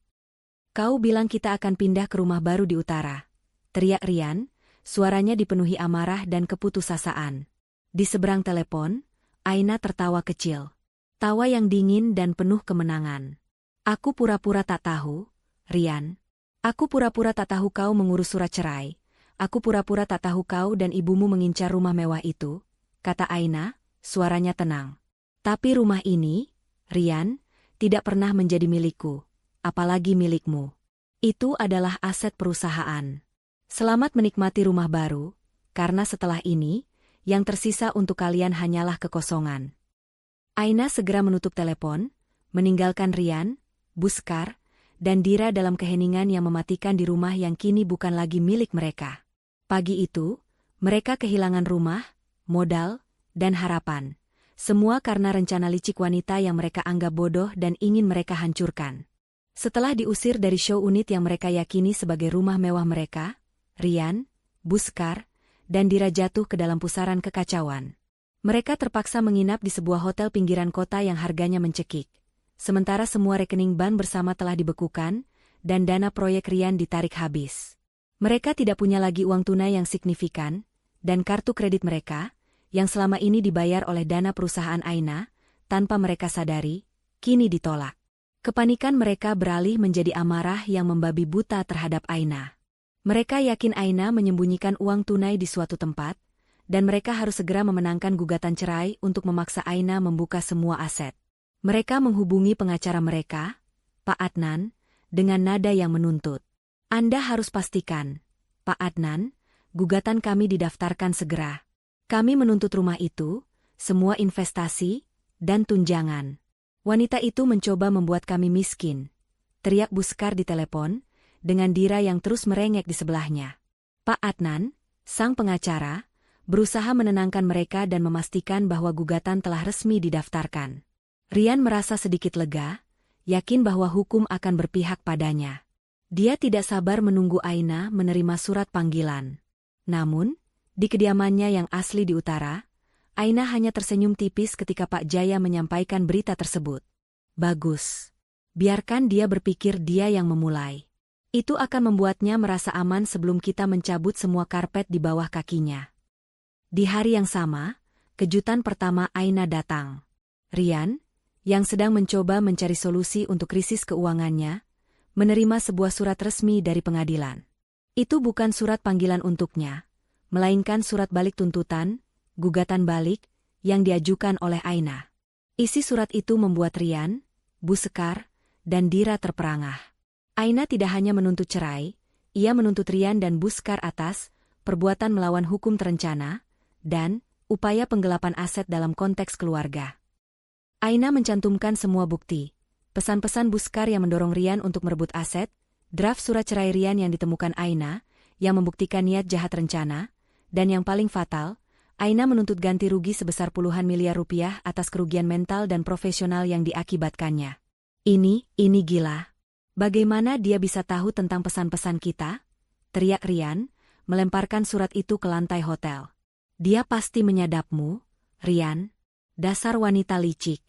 Speaker 1: Kau bilang kita akan pindah ke rumah baru di utara. Teriak Rian, suaranya dipenuhi amarah dan keputusasaan. Di seberang telepon, Aina tertawa kecil. Tawa yang dingin dan penuh kemenangan. Aku pura-pura tak tahu, Rian. Aku pura-pura tak tahu kau mengurus surat cerai. Aku pura-pura tak tahu kau dan ibumu mengincar rumah mewah itu, kata Aina, suaranya tenang. Tapi rumah ini, Rian, tidak pernah menjadi milikku, apalagi milikmu. Itu adalah aset perusahaan. Selamat menikmati rumah baru, karena setelah ini, yang tersisa untuk kalian hanyalah kekosongan. Aina segera menutup telepon, meninggalkan Rian, Bu Sekar, dan Dira dalam keheningan yang mematikan di rumah yang kini bukan lagi milik mereka. Pagi itu, mereka kehilangan rumah, modal, dan harapan. Semua karena rencana licik wanita yang mereka anggap bodoh dan ingin mereka hancurkan. Setelah diusir dari show unit yang mereka yakini sebagai rumah mewah mereka, Rian, Bu Sekar, dan Dira jatuh ke dalam pusaran kekacauan. Mereka terpaksa menginap di sebuah hotel pinggiran kota yang harganya mencekik. Sementara semua rekening bank bersama telah dibekukan, dan dana proyek Rian ditarik habis. Mereka tidak punya lagi uang tunai yang signifikan, dan kartu kredit mereka, yang selama ini dibayar oleh dana perusahaan Aina, tanpa mereka sadari, kini ditolak. Kepanikan mereka beralih menjadi amarah yang membabi buta terhadap Aina. Mereka yakin Aina menyembunyikan uang tunai di suatu tempat, dan mereka harus segera memenangkan gugatan cerai untuk memaksa Aina membuka semua aset. Mereka menghubungi pengacara mereka, Pak Adnan, dengan nada yang menuntut. Anda harus pastikan, Pak Adnan, gugatan kami didaftarkan segera. Kami menuntut rumah itu, semua investasi, dan tunjangan. Wanita itu mencoba membuat kami miskin, teriak Bu Sekar di telepon, dengan Dira yang terus merengek di sebelahnya. Pak Adnan, sang pengacara, berusaha menenangkan mereka dan memastikan bahwa gugatan telah resmi didaftarkan. Rian merasa sedikit lega, yakin bahwa hukum akan berpihak padanya. Dia tidak sabar menunggu Aina menerima surat panggilan. Namun, di kediamannya yang asli di utara, Aina hanya tersenyum tipis ketika Pak Jaya menyampaikan berita tersebut. Bagus. Biarkan dia berpikir dia yang memulai. Itu akan membuatnya merasa aman sebelum kita mencabut semua karpet di bawah kakinya. Di hari yang sama, kejutan pertama Aina datang. Rian, yang sedang mencoba mencari solusi untuk krisis keuangannya, menerima sebuah surat resmi dari pengadilan. Itu bukan surat panggilan untuknya, melainkan surat balik tuntutan, gugatan balik, yang diajukan oleh Aina. Isi surat itu membuat Rian, Bu Sekar, dan Dira terperangah. Aina tidak hanya menuntut cerai, ia menuntut Rian dan Bu Sekar atas perbuatan melawan hukum terencana, dan upaya penggelapan aset dalam konteks keluarga. Aina mencantumkan semua bukti, pesan-pesan Bu Sekar yang mendorong Rian untuk merebut aset, draft surat cerai Rian yang ditemukan Aina, yang membuktikan niat jahat rencana, dan yang paling fatal, Aina menuntut ganti rugi sebesar puluhan miliar rupiah atas kerugian mental dan profesional yang diakibatkannya. Ini gila. Bagaimana dia bisa tahu tentang pesan-pesan kita? Teriak Rian, melemparkan surat itu ke lantai hotel. Dia pasti menyadapmu, Rian. Dasar wanita licik.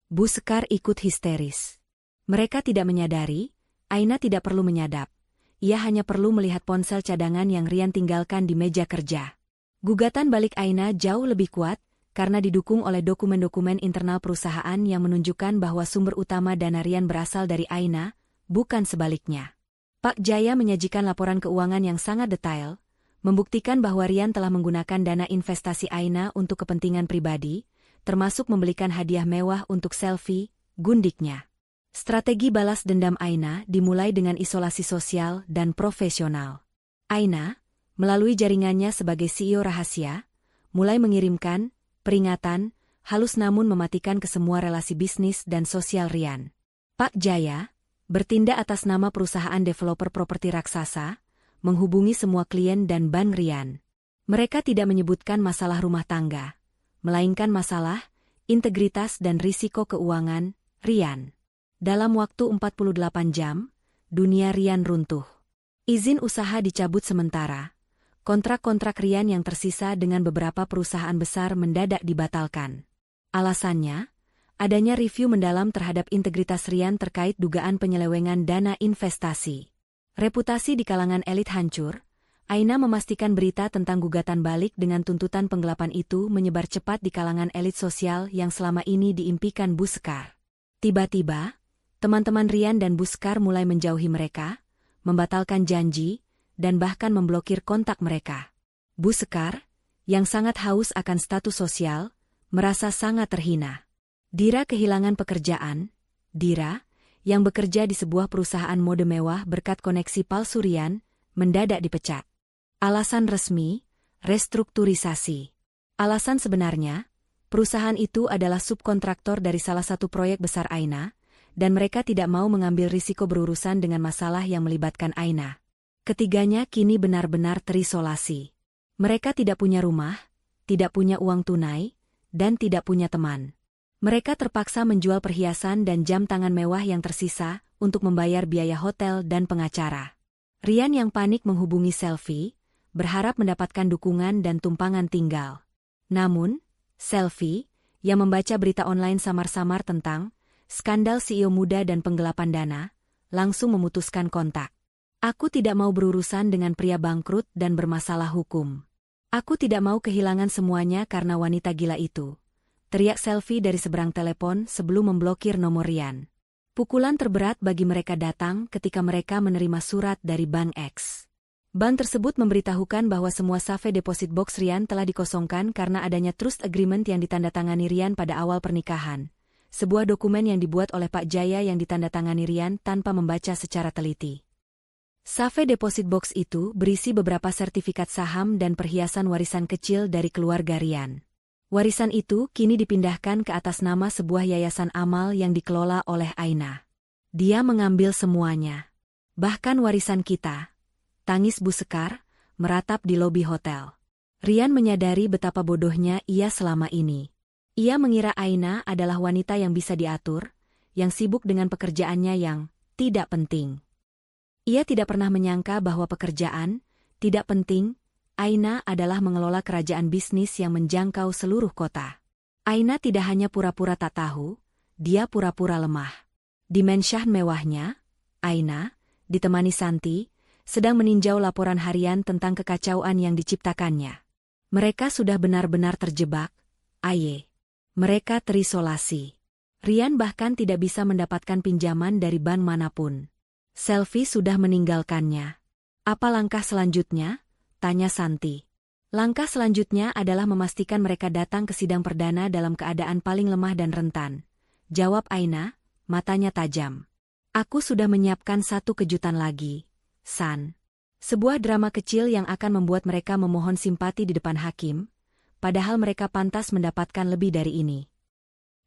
Speaker 1: Bu Sekar ikut histeris. Mereka tidak menyadari, Aina tidak perlu menyadap. Ia hanya perlu melihat ponsel cadangan yang Rian tinggalkan di meja kerja. Gugatan balik Aina jauh lebih kuat, karena didukung oleh dokumen-dokumen internal perusahaan yang menunjukkan bahwa sumber utama dana Rian berasal dari Aina, bukan sebaliknya. Pak Jaya menyajikan laporan keuangan yang sangat detail, membuktikan bahwa Rian telah menggunakan dana investasi Aina untuk kepentingan pribadi, termasuk membelikan hadiah mewah untuk Selvi, gundiknya. Strategi balas dendam Aina dimulai dengan isolasi sosial dan profesional. Aina, melalui jaringannya sebagai CEO rahasia, mulai mengirimkan peringatan, halus namun mematikan ke semua relasi bisnis dan sosial Rian. Pak Jaya, bertindak atas nama perusahaan developer properti raksasa, menghubungi semua klien dan bank Rian. Mereka tidak menyebutkan masalah rumah tangga, melainkan masalah, integritas dan risiko keuangan, Rian. Dalam waktu 48 jam, dunia Rian runtuh. Izin usaha dicabut sementara. Kontrak-kontrak Rian yang tersisa dengan beberapa perusahaan besar mendadak dibatalkan. Alasannya, adanya review mendalam terhadap integritas Rian terkait dugaan penyelewengan dana investasi. Reputasi di kalangan elit hancur, Aina memastikan berita tentang gugatan balik dengan tuntutan penggelapan itu menyebar cepat di kalangan elit sosial yang selama ini diimpikan Bu Sekar. Tiba-tiba, teman-teman Rian dan Bu Sekar mulai menjauhi mereka, membatalkan janji, dan bahkan memblokir kontak mereka. Bu Sekar, yang sangat haus akan status sosial, merasa sangat terhina. Dira kehilangan pekerjaan. Dira, yang bekerja di sebuah perusahaan mode mewah berkat koneksi palsu Rian, mendadak dipecat. Alasan resmi, restrukturisasi. Alasan sebenarnya, perusahaan itu adalah subkontraktor dari salah satu proyek besar Aina, dan mereka tidak mau mengambil risiko berurusan dengan masalah yang melibatkan Aina. Ketiganya kini benar-benar terisolasi. Mereka tidak punya rumah, tidak punya uang tunai, dan tidak punya teman. Mereka terpaksa menjual perhiasan dan jam tangan mewah yang tersisa untuk membayar biaya hotel dan pengacara. Rian yang panik menghubungi Selvi, berharap mendapatkan dukungan dan tumpangan tinggal. Namun, Selvi, yang membaca berita online samar-samar tentang skandal CEO muda dan penggelapan dana, langsung memutuskan kontak. Aku tidak mau berurusan dengan pria bangkrut dan bermasalah hukum. Aku tidak mau kehilangan semuanya karena wanita gila itu. Teriak Selvi dari seberang telepon sebelum memblokir nomor Rian. Pukulan terberat bagi mereka datang ketika mereka menerima surat dari Bank X. Bank tersebut memberitahukan bahwa semua save deposit box Rian telah dikosongkan karena adanya trust agreement yang ditandatangani Rian pada awal pernikahan. Sebuah dokumen yang dibuat oleh Pak Jaya yang ditandatangani Rian tanpa membaca secara teliti. Save deposit box itu berisi beberapa sertifikat saham dan perhiasan warisan kecil dari keluarga Rian. Warisan itu kini dipindahkan ke atas nama sebuah yayasan amal yang dikelola oleh Aina. Dia mengambil semuanya. Bahkan warisan kita. Tangis Bu Sekar, meratap di lobi hotel. Rian menyadari betapa bodohnya ia selama ini. Ia mengira Aina adalah wanita yang bisa diatur, yang sibuk dengan pekerjaannya yang tidak penting. Ia tidak pernah menyangka bahwa pekerjaan, tidak penting, Aina adalah mengelola kerajaan bisnis yang menjangkau seluruh kota. Aina tidak hanya pura-pura tak tahu, dia pura-pura lemah. Di mansion mewahnya, Aina, ditemani Santi, sedang meninjau laporan harian tentang kekacauan yang diciptakannya. Mereka sudah benar-benar terjebak, aye. Mereka terisolasi. Rian bahkan tidak bisa mendapatkan pinjaman dari bank manapun. Selvi sudah meninggalkannya. Apa langkah selanjutnya? Tanya Santi. Langkah selanjutnya adalah memastikan mereka datang ke sidang perdana dalam keadaan paling lemah dan rentan. Jawab Aina, matanya tajam. Aku sudah menyiapkan satu kejutan lagi, San. Sebuah drama kecil yang akan membuat mereka memohon simpati di depan hakim, padahal mereka pantas mendapatkan lebih dari ini.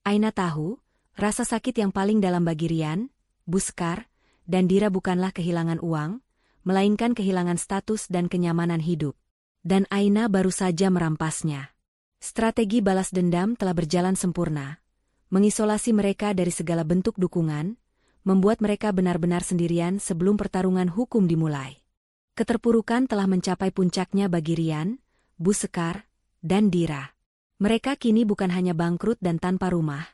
Speaker 1: Aina tahu, rasa sakit yang paling dalam bagi Rian, Bu Sekar, dan Dira bukanlah kehilangan uang, melainkan kehilangan status dan kenyamanan hidup. Dan Aina baru saja merampasnya. Strategi balas dendam telah berjalan sempurna, mengisolasi mereka dari segala bentuk dukungan, membuat mereka benar-benar sendirian sebelum pertarungan hukum dimulai. Keterpurukan telah mencapai puncaknya bagi Rian, Bu Sekar, dan Dira. Mereka kini bukan hanya bangkrut dan tanpa rumah,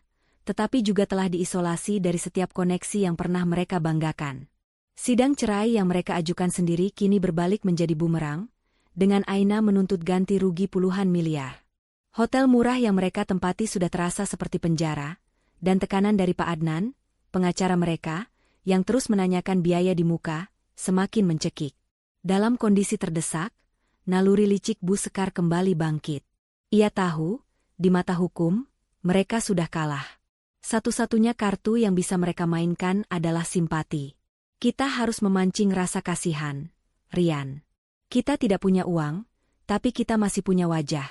Speaker 1: tetapi juga telah diisolasi dari setiap koneksi yang pernah mereka banggakan. Sidang cerai yang mereka ajukan sendiri kini berbalik menjadi bumerang, dengan Aina menuntut ganti rugi puluhan miliar. Hotel murah yang mereka tempati sudah terasa seperti penjara, dan tekanan dari Pak Adnan, pengacara mereka, yang terus menanyakan biaya di muka, semakin mencekik. Dalam kondisi terdesak, naluri licik Bu Sekar kembali bangkit. Ia tahu, di mata hukum, mereka sudah kalah. Satu-satunya kartu yang bisa mereka mainkan adalah simpati. Kita harus memancing rasa kasihan, Rian. Kita tidak punya uang, tapi kita masih punya wajah,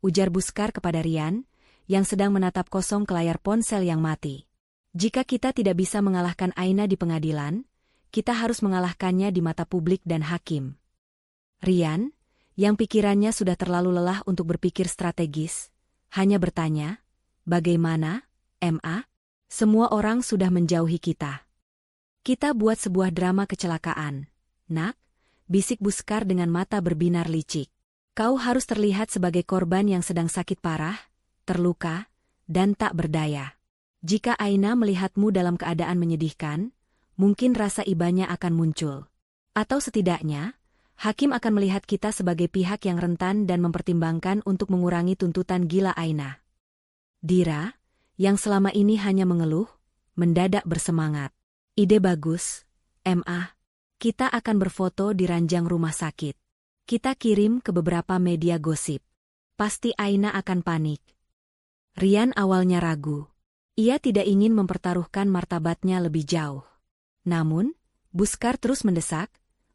Speaker 1: ujar Bu Sekar kepada Rian, yang sedang menatap kosong ke layar ponsel yang mati. Jika kita tidak bisa mengalahkan Aina di pengadilan, kita harus mengalahkannya di mata publik dan hakim. Rian, yang pikirannya sudah terlalu lelah untuk berpikir strategis, hanya bertanya, bagaimana, Ma? Semua orang sudah menjauhi kita. Kita buat sebuah drama kecelakaan. Nak, bisik Bu Sekar dengan mata berbinar licik. Kau harus terlihat sebagai korban yang sedang sakit parah, terluka, dan tak berdaya. Jika Aina melihatmu dalam keadaan menyedihkan, mungkin rasa ibanya akan muncul. Atau setidaknya, hakim akan melihat kita sebagai pihak yang rentan dan mempertimbangkan untuk mengurangi tuntutan gila Aina. Dira, yang selama ini hanya mengeluh, mendadak bersemangat. Ide bagus, Ma. Kita akan berfoto di ranjang rumah sakit. Kita kirim ke beberapa media gosip. Pasti Aina akan panik. Rian awalnya ragu. Ia tidak ingin mempertaruhkan martabatnya lebih jauh. Namun, Bu Sekar terus mendesak,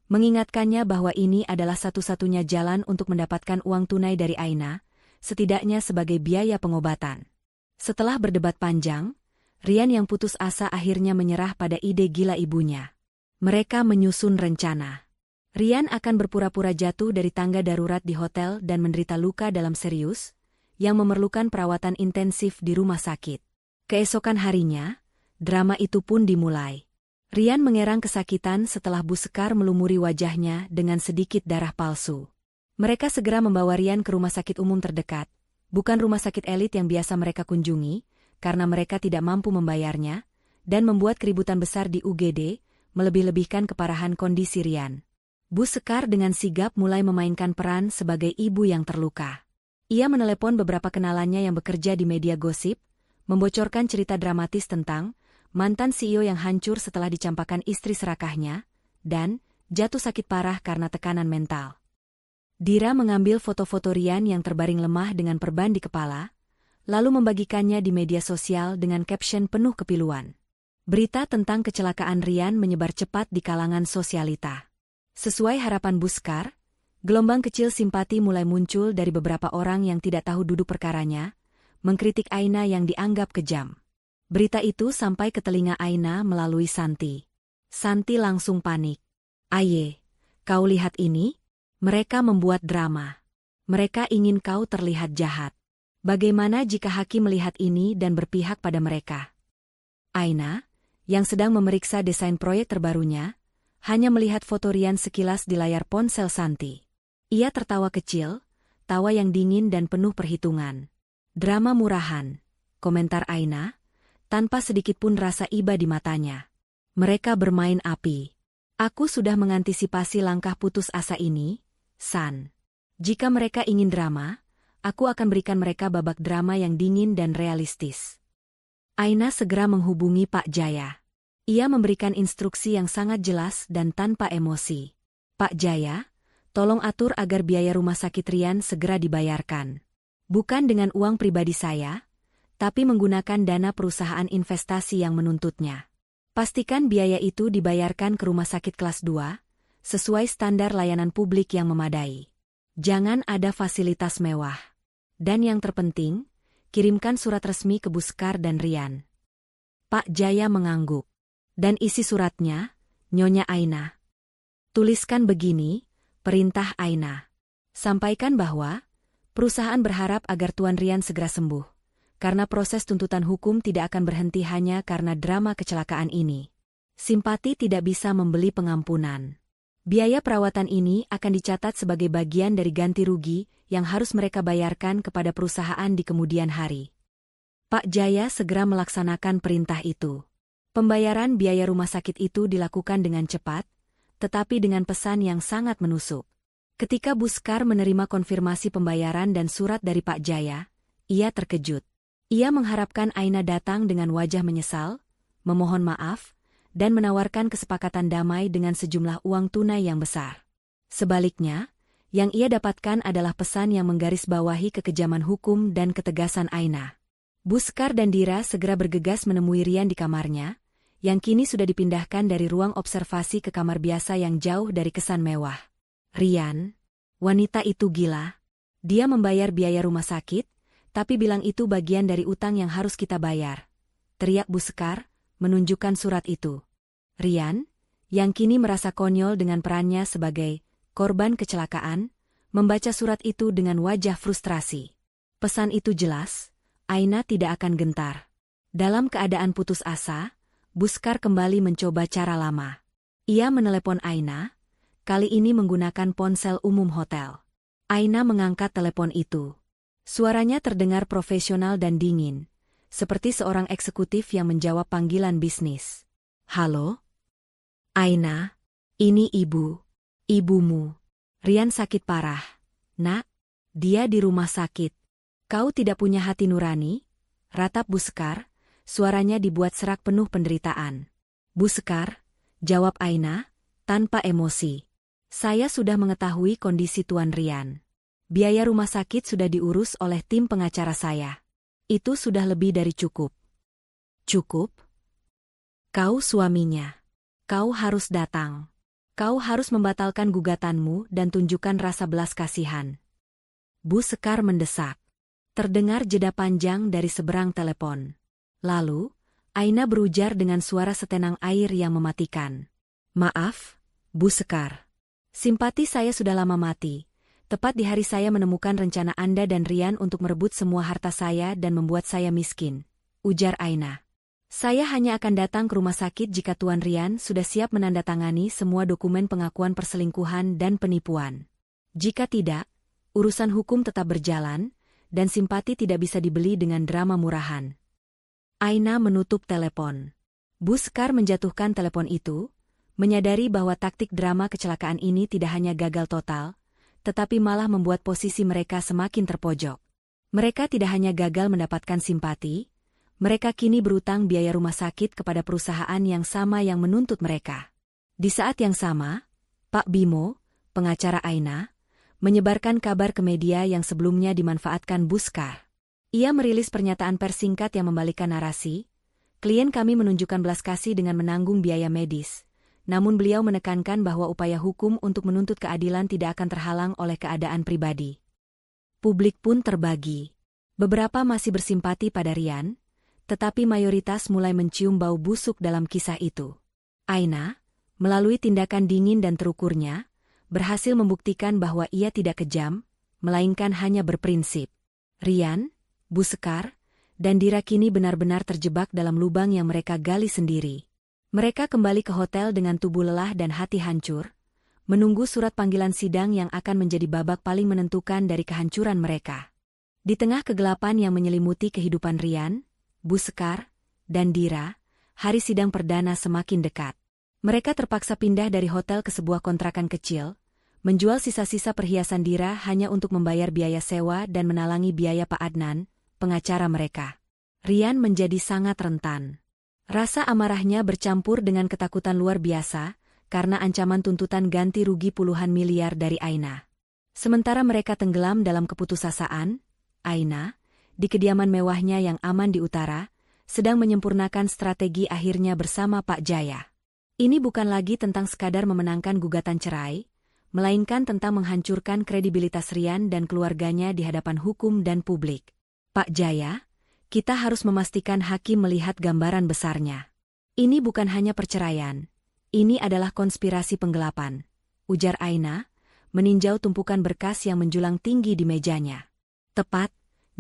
Speaker 1: mengingatkannya bahwa ini adalah satu-satunya jalan untuk mendapatkan uang tunai dari Aina, setidaknya sebagai biaya pengobatan. Setelah berdebat panjang, Rian yang putus asa akhirnya menyerah pada ide gila ibunya. Mereka menyusun rencana. Rian akan berpura-pura jatuh dari tangga darurat di hotel dan menderita luka dalam serius, yang memerlukan perawatan intensif di rumah sakit. Keesokan harinya, drama itu pun dimulai. Rian mengerang kesakitan setelah Bu Sekar melumuri wajahnya dengan sedikit darah palsu. Mereka segera membawa Rian ke rumah sakit umum terdekat, bukan rumah sakit elit yang biasa mereka kunjungi, karena mereka tidak mampu membayarnya, dan membuat keributan besar di UGD, melebih-lebihkan keparahan kondisi Rian. Bu Sekar dengan sigap mulai memainkan peran sebagai ibu yang terluka. Ia menelepon beberapa kenalannya yang bekerja di media gosip, membocorkan cerita dramatis tentang mantan CEO yang hancur setelah dicampakkan istri serakahnya, dan jatuh sakit parah karena tekanan mental. Dira mengambil foto-foto Rian yang terbaring lemah dengan perban di kepala, lalu membagikannya di media sosial dengan caption penuh kepiluan. Berita tentang kecelakaan Rian menyebar cepat di kalangan sosialita. Sesuai harapan Bu Sekar, gelombang kecil simpati mulai muncul dari beberapa orang yang tidak tahu duduk perkaranya, mengkritik Aina yang dianggap kejam. Berita itu sampai ke telinga Aina melalui Santi. Santi langsung panik. Aye, kau lihat ini? Mereka membuat drama. Mereka ingin kau terlihat jahat. Bagaimana jika hakim melihat ini dan berpihak pada mereka? Aina, yang sedang memeriksa desain proyek terbarunya, hanya melihat foto Rian sekilas di layar ponsel Santi. Ia tertawa kecil, tawa yang dingin dan penuh perhitungan. Drama murahan, komentar Aina, tanpa sedikit pun rasa iba di matanya. Mereka bermain api. Aku sudah mengantisipasi langkah putus asa ini, San. Jika mereka ingin drama, aku akan berikan mereka babak drama yang dingin dan realistis. Aina segera menghubungi Pak Jaya. Ia memberikan instruksi yang sangat jelas dan tanpa emosi. Pak Jaya, tolong atur agar biaya rumah sakit Rian segera dibayarkan. Bukan dengan uang pribadi saya, tapi menggunakan dana perusahaan investasi yang menuntutnya. Pastikan biaya itu dibayarkan ke rumah sakit kelas 2, sesuai standar layanan publik yang memadai. Jangan ada fasilitas mewah. Dan yang terpenting, kirimkan surat resmi ke Bu Sekar dan Rian. Pak Jaya mengangguk. Dan isi suratnya, Nyonya Aina. Tuliskan begini, perintah Aina. Sampaikan bahwa, perusahaan berharap agar Tuan Rian segera sembuh. Karena proses tuntutan hukum tidak akan berhenti hanya karena drama kecelakaan ini. Simpati tidak bisa membeli pengampunan. Biaya perawatan ini akan dicatat sebagai bagian dari ganti rugi yang harus mereka bayarkan kepada perusahaan di kemudian hari. Pak Jaya segera melaksanakan perintah itu. Pembayaran biaya rumah sakit itu dilakukan dengan cepat, tetapi dengan pesan yang sangat menusuk. Ketika Buskar menerima konfirmasi pembayaran dan surat dari Pak Jaya, ia terkejut. Ia mengharapkan Aina datang dengan wajah menyesal, memohon maaf, dan menawarkan kesepakatan damai dengan sejumlah uang tunai yang besar. Sebaliknya, yang ia dapatkan adalah pesan yang menggarisbawahi kekejaman hukum dan ketegasan Aina. Buskar dan Dira segera bergegas menemui Rian di kamarnya, yang kini sudah dipindahkan dari ruang observasi ke kamar biasa yang jauh dari kesan mewah. Rian, wanita itu gila. Dia membayar biaya rumah sakit, tapi bilang itu bagian dari utang yang harus kita bayar. Teriak Buskar, menunjukkan surat itu. Rian, yang kini merasa konyol dengan perannya sebagai korban kecelakaan, membaca surat itu dengan wajah frustrasi. Pesan itu jelas, Aina tidak akan gentar. Dalam keadaan putus asa, Buskar kembali mencoba cara lama. Ia menelepon Aina, kali ini menggunakan ponsel umum hotel. Aina mengangkat telepon itu. Suaranya terdengar profesional dan dingin, seperti seorang eksekutif yang menjawab panggilan bisnis. Halo? Aina, ini ibumu. Rian sakit parah. Nak, dia di rumah sakit. Kau tidak punya hati nurani? Ratap Buskar, suaranya dibuat serak penuh penderitaan. Buskar, jawab Aina, tanpa emosi. Saya sudah mengetahui kondisi Tuan Rian. Biaya rumah sakit sudah diurus oleh tim pengacara saya. Itu sudah lebih dari cukup. Cukup? Kau suaminya. Kau harus datang. Kau harus membatalkan gugatanmu dan tunjukkan rasa belas kasihan. Buskar mendesak. Terdengar jeda panjang dari seberang telepon. Lalu, Aina berujar dengan suara setenang air yang mematikan. Maaf, Buskar. Simpati saya sudah lama mati. Tepat di hari saya menemukan rencana Anda dan Rian untuk merebut semua harta saya dan membuat saya miskin, ujar Aina. Saya hanya akan datang ke rumah sakit jika Tuan Rian sudah siap menandatangani semua dokumen pengakuan perselingkuhan dan penipuan. Jika tidak, urusan hukum tetap berjalan, dan simpati tidak bisa dibeli dengan drama murahan. Aina menutup telepon. Buskar menjatuhkan telepon itu, menyadari bahwa taktik drama kecelakaan ini tidak hanya gagal total, tetapi malah membuat posisi mereka semakin terpojok. Mereka tidak hanya gagal mendapatkan simpati, mereka kini berutang biaya rumah sakit kepada perusahaan yang sama yang menuntut mereka. Di saat yang sama, Pak Bimo, pengacara Aina, menyebarkan kabar ke media yang sebelumnya dimanfaatkan Buskar. Ia merilis pernyataan pers singkat yang membalikkan narasi. Klien kami menunjukkan belas kasih dengan menanggung biaya medis. Namun beliau menekankan bahwa upaya hukum untuk menuntut keadilan tidak akan terhalang oleh keadaan pribadi. Publik pun terbagi. Beberapa masih bersimpati pada Rian, tetapi mayoritas mulai mencium bau busuk dalam kisah itu. Aina, melalui tindakan dingin dan terukurnya, berhasil membuktikan bahwa ia tidak kejam, melainkan hanya berprinsip. Rian, Buskar, dan Dira kini benar-benar terjebak dalam lubang yang mereka gali sendiri. Mereka kembali ke hotel dengan tubuh lelah dan hati hancur, menunggu surat panggilan sidang yang akan menjadi babak paling menentukan dari kehancuran mereka. Di tengah kegelapan yang menyelimuti kehidupan Rian, Buskar, dan Dira, hari sidang perdana semakin dekat. Mereka terpaksa pindah dari hotel ke sebuah kontrakan kecil, menjual sisa-sisa perhiasan Dira hanya untuk membayar biaya sewa dan menalangi biaya Pak Adnan, pengacara mereka. Rian menjadi sangat rentan. Rasa amarahnya bercampur dengan ketakutan luar biasa, karena ancaman tuntutan ganti rugi puluhan miliar dari Aina. Sementara mereka tenggelam dalam keputusasaan, Aina, di kediaman mewahnya yang aman di utara, sedang menyempurnakan strategi akhirnya bersama Pak Jaya. Ini bukan lagi tentang sekadar memenangkan gugatan cerai, melainkan tentang menghancurkan kredibilitas Rian dan keluarganya di hadapan hukum dan publik. Pak Jaya, kita harus memastikan hakim melihat gambaran besarnya. Ini bukan hanya perceraian, ini adalah konspirasi penggelapan, ujar Aina, meninjau tumpukan berkas yang menjulang tinggi di mejanya. Tepat,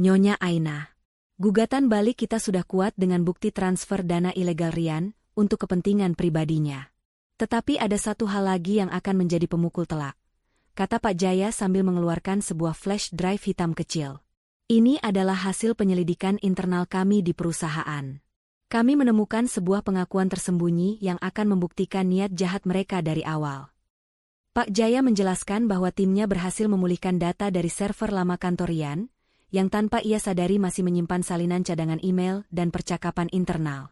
Speaker 1: Nyonya Aina. Gugatan balik kita sudah kuat dengan bukti transfer dana ilegal Rian, untuk kepentingan pribadinya. Tetapi ada satu hal lagi yang akan menjadi pemukul telak, kata Pak Jaya sambil mengeluarkan sebuah flash drive hitam kecil. Ini adalah hasil penyelidikan internal kami di perusahaan. Kami menemukan sebuah pengakuan tersembunyi yang akan membuktikan niat jahat mereka dari awal. Pak Jaya menjelaskan bahwa timnya berhasil memulihkan data dari server lama kantor Rian, yang tanpa ia sadari masih menyimpan salinan cadangan email dan percakapan internal.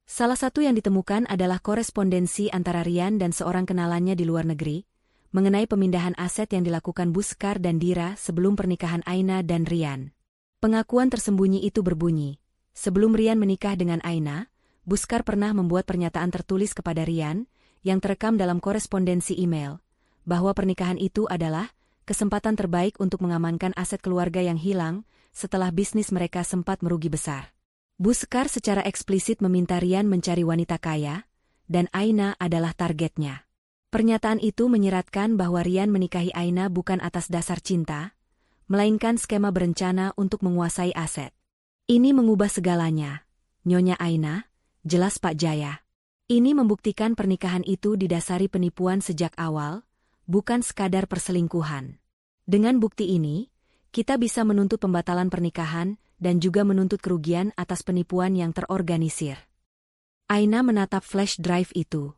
Speaker 1: Salah satu yang ditemukan adalah korespondensi antara Rian dan seorang kenalannya di luar negeri, mengenai pemindahan aset yang dilakukan Buskar dan Dira sebelum pernikahan Aina dan Rian. Pengakuan tersembunyi itu berbunyi, sebelum Rian menikah dengan Aina, Buskar pernah membuat pernyataan tertulis kepada Rian, yang terekam dalam korespondensi email, bahwa pernikahan itu adalah kesempatan terbaik untuk mengamankan aset keluarga yang hilang setelah bisnis mereka sempat merugi besar. Buskar secara eksplisit meminta Rian mencari wanita kaya, dan Aina adalah targetnya. Pernyataan itu menyiratkan bahwa Rian menikahi Aina bukan atas dasar cinta, melainkan skema berencana untuk menguasai aset. Ini mengubah segalanya, Nyonya Aina, jelas Pak Jaya. Ini membuktikan pernikahan itu didasari penipuan sejak awal, bukan sekadar perselingkuhan. Dengan bukti ini, kita bisa menuntut pembatalan pernikahan dan juga menuntut kerugian atas penipuan yang terorganisir. Aina menatap flash drive itu.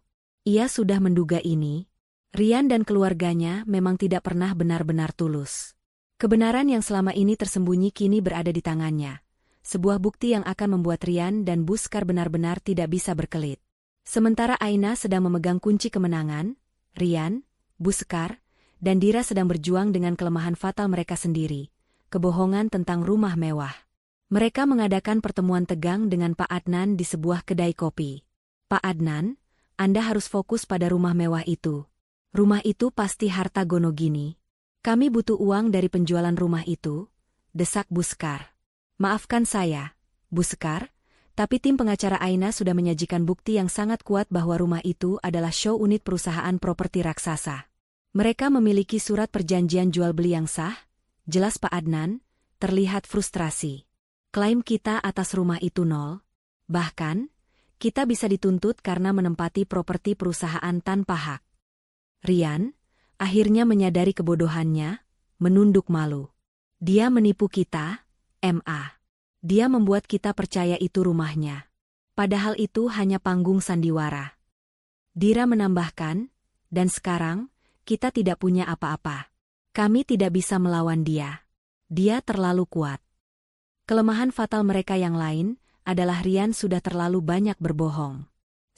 Speaker 1: Ia sudah menduga ini. Rian dan keluarganya memang tidak pernah benar-benar tulus. Kebenaran yang selama ini tersembunyi kini berada di tangannya. Sebuah bukti yang akan membuat Rian dan Buskar benar-benar tidak bisa berkelit. Sementara Aina sedang memegang kunci kemenangan, Rian, Buskar, dan Dira sedang berjuang dengan kelemahan fatal mereka sendiri, kebohongan tentang rumah mewah. Mereka mengadakan pertemuan tegang dengan Pak Adnan di sebuah kedai kopi. Pak Adnan, Anda harus fokus pada rumah mewah itu. Rumah itu pasti harta gono gini. Kami butuh uang dari penjualan rumah itu, desak Buskar. Maafkan saya, Buskar, tapi tim pengacara Aina sudah menyajikan bukti yang sangat kuat bahwa rumah itu adalah show unit perusahaan properti raksasa. Mereka memiliki surat perjanjian jual beli yang sah, jelas Pak Adnan, terlihat frustrasi. Klaim kita atas rumah itu nol. Bahkan, kita bisa dituntut karena menempati properti perusahaan tanpa hak. Rian, akhirnya menyadari kebodohannya, menunduk malu. Dia menipu kita, MA. Dia membuat kita percaya itu rumahnya. Padahal itu hanya panggung sandiwara. Dira menambahkan, dan sekarang, kita tidak punya apa-apa. Kami tidak bisa melawan dia. Dia terlalu kuat. Kelemahan fatal mereka yang lain adalah Rian sudah terlalu banyak berbohong.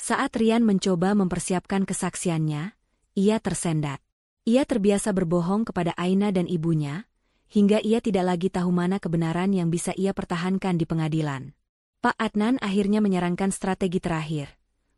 Speaker 1: Saat Rian mencoba mempersiapkan kesaksiannya, ia tersendat. Ia terbiasa berbohong kepada Aina dan ibunya, hingga ia tidak lagi tahu mana kebenaran yang bisa ia pertahankan di pengadilan. Pak Adnan akhirnya menyarankan strategi terakhir.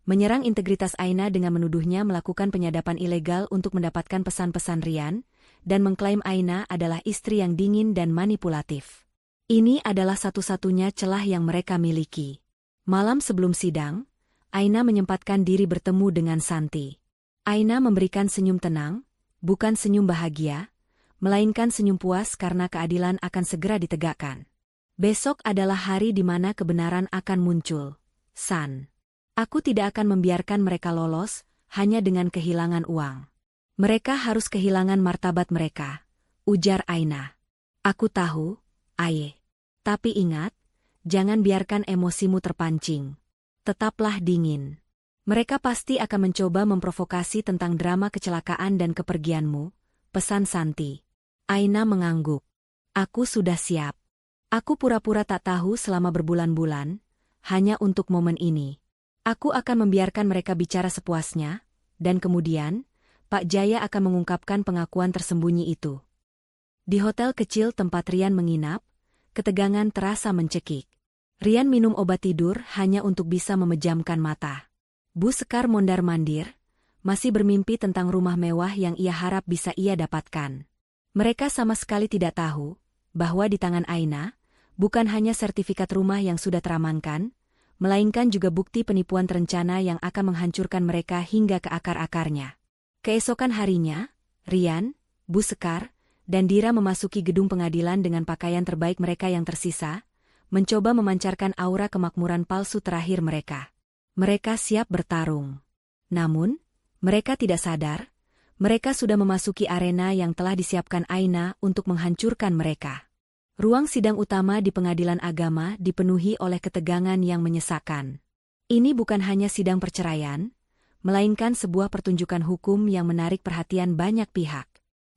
Speaker 1: Menyerang integritas Aina dengan menuduhnya melakukan penyadapan ilegal untuk mendapatkan pesan-pesan Rian, dan mengklaim Aina adalah istri yang dingin dan manipulatif. Ini adalah satu-satunya celah yang mereka miliki. Malam sebelum sidang, Aina menyempatkan diri bertemu dengan Santi. Aina memberikan senyum tenang, bukan senyum bahagia, melainkan senyum puas karena keadilan akan segera ditegakkan. Besok adalah hari di mana kebenaran akan muncul, San. Aku tidak akan membiarkan mereka lolos, hanya dengan kehilangan uang. Mereka harus kehilangan martabat mereka, ujar Aina. Aku tahu, Aye. Tapi ingat, jangan biarkan emosimu terpancing. Tetaplah dingin. Mereka pasti akan mencoba memprovokasi tentang drama kecelakaan dan kepergianmu, pesan Santi. Aina mengangguk. Aku sudah siap. Aku pura-pura tak tahu selama berbulan-bulan, hanya untuk momen ini. Aku akan membiarkan mereka bicara sepuasnya, dan kemudian, Pak Jaya akan mengungkapkan pengakuan tersembunyi itu. Di hotel kecil tempat Rian menginap, ketegangan terasa mencekik. Rian minum obat tidur hanya untuk bisa memejamkan mata. Buskar mondar-mandir, masih bermimpi tentang rumah mewah yang ia harap bisa ia dapatkan. Mereka sama sekali tidak tahu bahwa di tangan Aina, bukan hanya sertifikat rumah yang sudah teramankan, melainkan juga bukti penipuan terencana yang akan menghancurkan mereka hingga ke akar-akarnya. Keesokan harinya, Rian, Buskar, dan Dira memasuki gedung pengadilan dengan pakaian terbaik mereka yang tersisa, mencoba memancarkan aura kemakmuran palsu terakhir mereka. Mereka siap bertarung. Namun, mereka tidak sadar, mereka sudah memasuki arena yang telah disiapkan Aina untuk menghancurkan mereka. Ruang sidang utama di pengadilan agama dipenuhi oleh ketegangan yang menyesakkan. Ini bukan hanya sidang perceraian, melainkan sebuah pertunjukan hukum yang menarik perhatian banyak pihak.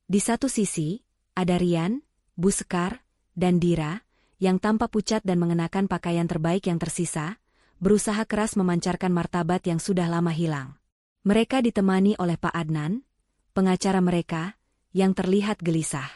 Speaker 1: Di satu sisi, ada Rian, Bu Sekar, dan Dira, yang tampak pucat dan mengenakan pakaian terbaik yang tersisa, berusaha keras memancarkan martabat yang sudah lama hilang. Mereka ditemani oleh Pak Adnan, pengacara mereka, yang terlihat gelisah.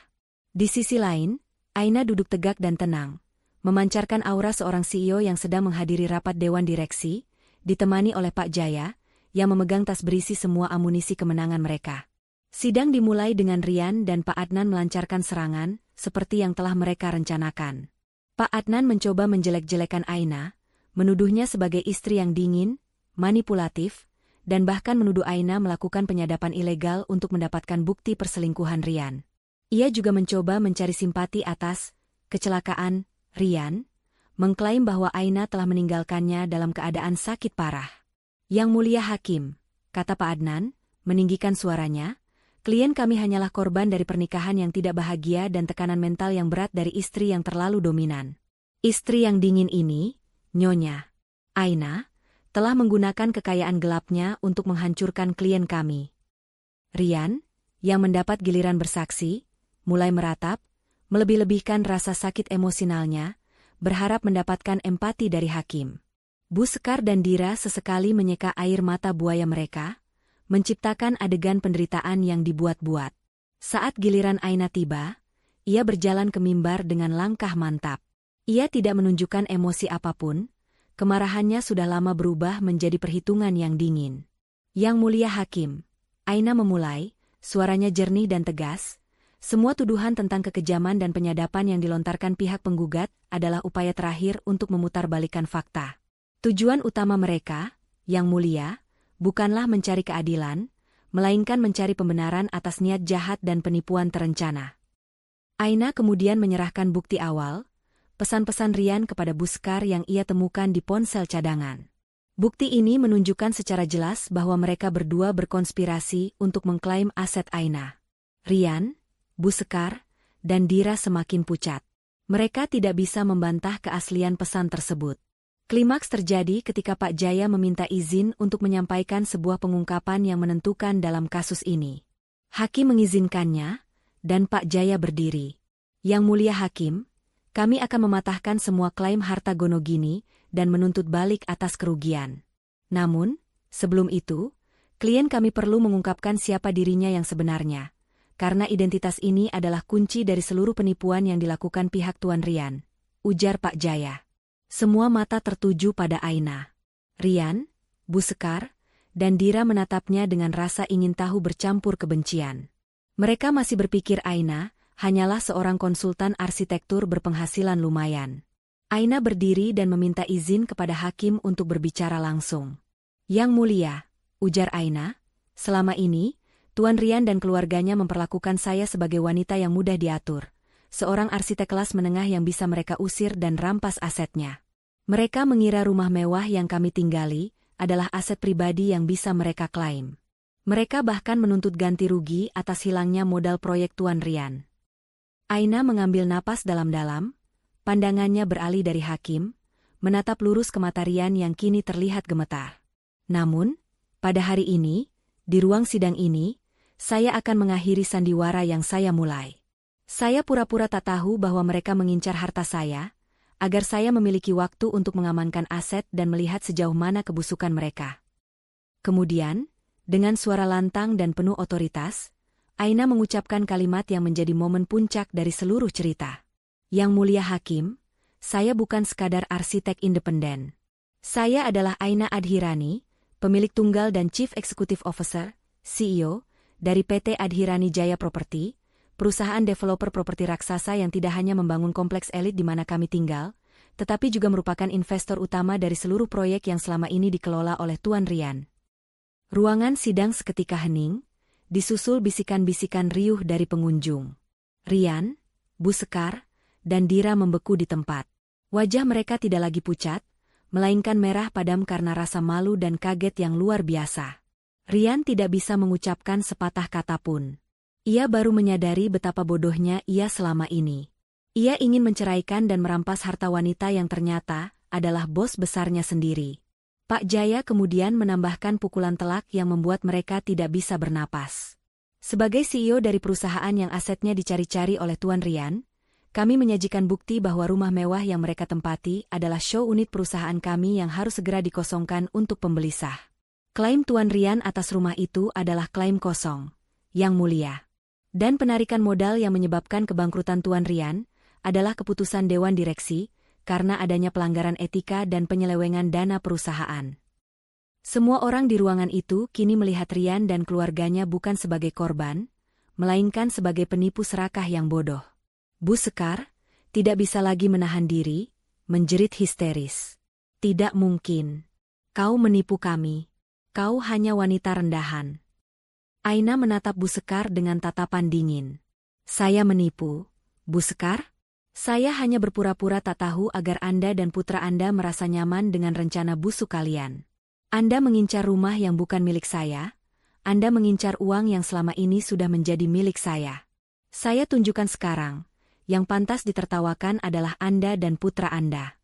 Speaker 1: Di sisi lain, Aina duduk tegak dan tenang, memancarkan aura seorang CEO yang sedang menghadiri rapat Dewan Direksi, ditemani oleh Pak Jaya, yang memegang tas berisi semua amunisi kemenangan mereka. Sidang dimulai dengan Rian dan Pak Adnan melancarkan serangan, seperti yang telah mereka rencanakan. Pak Adnan mencoba menjelek-jelekan Aina, menuduhnya sebagai istri yang dingin, manipulatif, dan bahkan menuduh Aina melakukan penyadapan ilegal untuk mendapatkan bukti perselingkuhan Rian. Ia juga mencoba mencari simpati atas kecelakaan Rian, mengklaim bahwa Aina telah meninggalkannya dalam keadaan sakit parah. Yang Mulia Hakim, kata Pak Adnan, meninggikan suaranya, klien kami hanyalah korban dari pernikahan yang tidak bahagia dan tekanan mental yang berat dari istri yang terlalu dominan. Istri yang dingin ini, Nyonya Aina, telah menggunakan kekayaan gelapnya untuk menghancurkan klien kami. Rian, yang mendapat giliran bersaksi, mulai meratap, melebih-lebihkan rasa sakit emosionalnya, berharap mendapatkan empati dari hakim. Bu Sekar dan Dira sesekali menyeka air mata buaya mereka, menciptakan adegan penderitaan yang dibuat-buat. Saat giliran Aina tiba, ia berjalan ke mimbar dengan langkah mantap. Ia tidak menunjukkan emosi apapun, kemarahannya sudah lama berubah menjadi perhitungan yang dingin. Yang Mulia Hakim, Aina memulai, suaranya jernih dan tegas. Semua tuduhan tentang kekejaman dan penyadapan yang dilontarkan pihak penggugat adalah upaya terakhir untuk memutarbalikkan fakta. Tujuan utama mereka, Yang Mulia, bukanlah mencari keadilan, melainkan mencari pembenaran atas niat jahat dan penipuan terencana. Aina kemudian menyerahkan bukti awal, pesan-pesan Rian kepada Bu Sekar yang ia temukan di ponsel cadangan. Bukti ini menunjukkan secara jelas bahwa mereka berdua berkonspirasi untuk mengklaim aset Aina. Rian, Bu Sekar, dan Dira semakin pucat. Mereka tidak bisa membantah keaslian pesan tersebut. Klimaks terjadi ketika Pak Jaya meminta izin untuk menyampaikan sebuah pengungkapan yang menentukan dalam kasus ini. Hakim mengizinkannya, dan Pak Jaya berdiri. Yang Mulia Hakim, kami akan mematahkan semua klaim harta Gonogini dan menuntut balik atas kerugian. Namun, sebelum itu, klien kami perlu mengungkapkan siapa dirinya yang sebenarnya. Karena identitas ini adalah kunci dari seluruh penipuan yang dilakukan pihak Tuan Rian, ujar Pak Jaya. Semua mata tertuju pada Aina. Rian, Bu Sekar, dan Dira menatapnya dengan rasa ingin tahu bercampur kebencian. Mereka masih berpikir Aina hanyalah seorang konsultan arsitektur berpenghasilan lumayan. Aina berdiri dan meminta izin kepada hakim untuk berbicara langsung. Yang Mulia, ujar Aina, selama ini, Tuan Rian dan keluarganya memperlakukan saya sebagai wanita yang mudah diatur, seorang arsitek kelas menengah yang bisa mereka usir dan rampas asetnya. Mereka mengira rumah mewah yang kami tinggali adalah aset pribadi yang bisa mereka klaim. Mereka bahkan menuntut ganti rugi atas hilangnya modal proyek Tuan Rian. Aina mengambil napas dalam-dalam, pandangannya beralih dari hakim, menatap lurus ke mata Rian yang kini terlihat gemetar. Namun, pada hari ini, di ruang sidang ini, saya akan mengakhiri sandiwara yang saya mulai. Saya pura-pura tak tahu bahwa mereka mengincar harta saya, agar saya memiliki waktu untuk mengamankan aset dan melihat sejauh mana kebusukan mereka. Kemudian, dengan suara lantang dan penuh otoritas, Aina mengucapkan kalimat yang menjadi momen puncak dari seluruh cerita. Yang Mulia Hakim, saya bukan sekadar arsitek independen. Saya adalah Aina Adhirani, pemilik tunggal dan Chief Executive Officer, CEO, dari PT Adhirani Jaya Property, perusahaan developer properti raksasa yang tidak hanya membangun kompleks elit di mana kami tinggal, tetapi juga merupakan investor utama dari seluruh proyek yang selama ini dikelola oleh Tuan Rian. Ruangan sidang seketika hening, disusul bisikan-bisikan riuh dari pengunjung. Rian, Bu Sekar, dan Dira membeku di tempat. Wajah mereka tidak lagi pucat, melainkan merah padam karena rasa malu dan kaget yang luar biasa. Rian tidak bisa mengucapkan sepatah kata pun. Ia baru menyadari betapa bodohnya ia selama ini. Ia ingin menceraikan dan merampas harta wanita yang ternyata adalah bos besarnya sendiri. Pak Jaya kemudian menambahkan pukulan telak yang membuat mereka tidak bisa bernapas. Sebagai CEO dari perusahaan yang asetnya dicari-cari oleh Tuan Rian, kami menyajikan bukti bahwa rumah mewah yang mereka tempati adalah show unit perusahaan kami yang harus segera dikosongkan untuk pembeli sah. Klaim Tuan Rian atas rumah itu adalah klaim kosong, Yang Mulia. Dan penarikan modal yang menyebabkan kebangkrutan Tuan Rian adalah keputusan Dewan Direksi karena adanya pelanggaran etika dan penyelewengan dana perusahaan. Semua orang di ruangan itu kini melihat Rian dan keluarganya bukan sebagai korban, melainkan sebagai penipu serakah yang bodoh. Bu Sekar tidak bisa lagi menahan diri, menjerit histeris. Tidak mungkin. Kau menipu kami. Kau hanya wanita rendahan. Aina menatap Bu Sekar dengan tatapan dingin. Saya menipu, Bu Sekar? Saya hanya berpura-pura tak tahu agar Anda dan putra Anda merasa nyaman dengan rencana busuk kalian. Anda mengincar rumah yang bukan milik saya. Anda mengincar uang yang selama ini sudah menjadi milik saya. Saya tunjukkan sekarang, yang pantas ditertawakan adalah Anda dan putra Anda.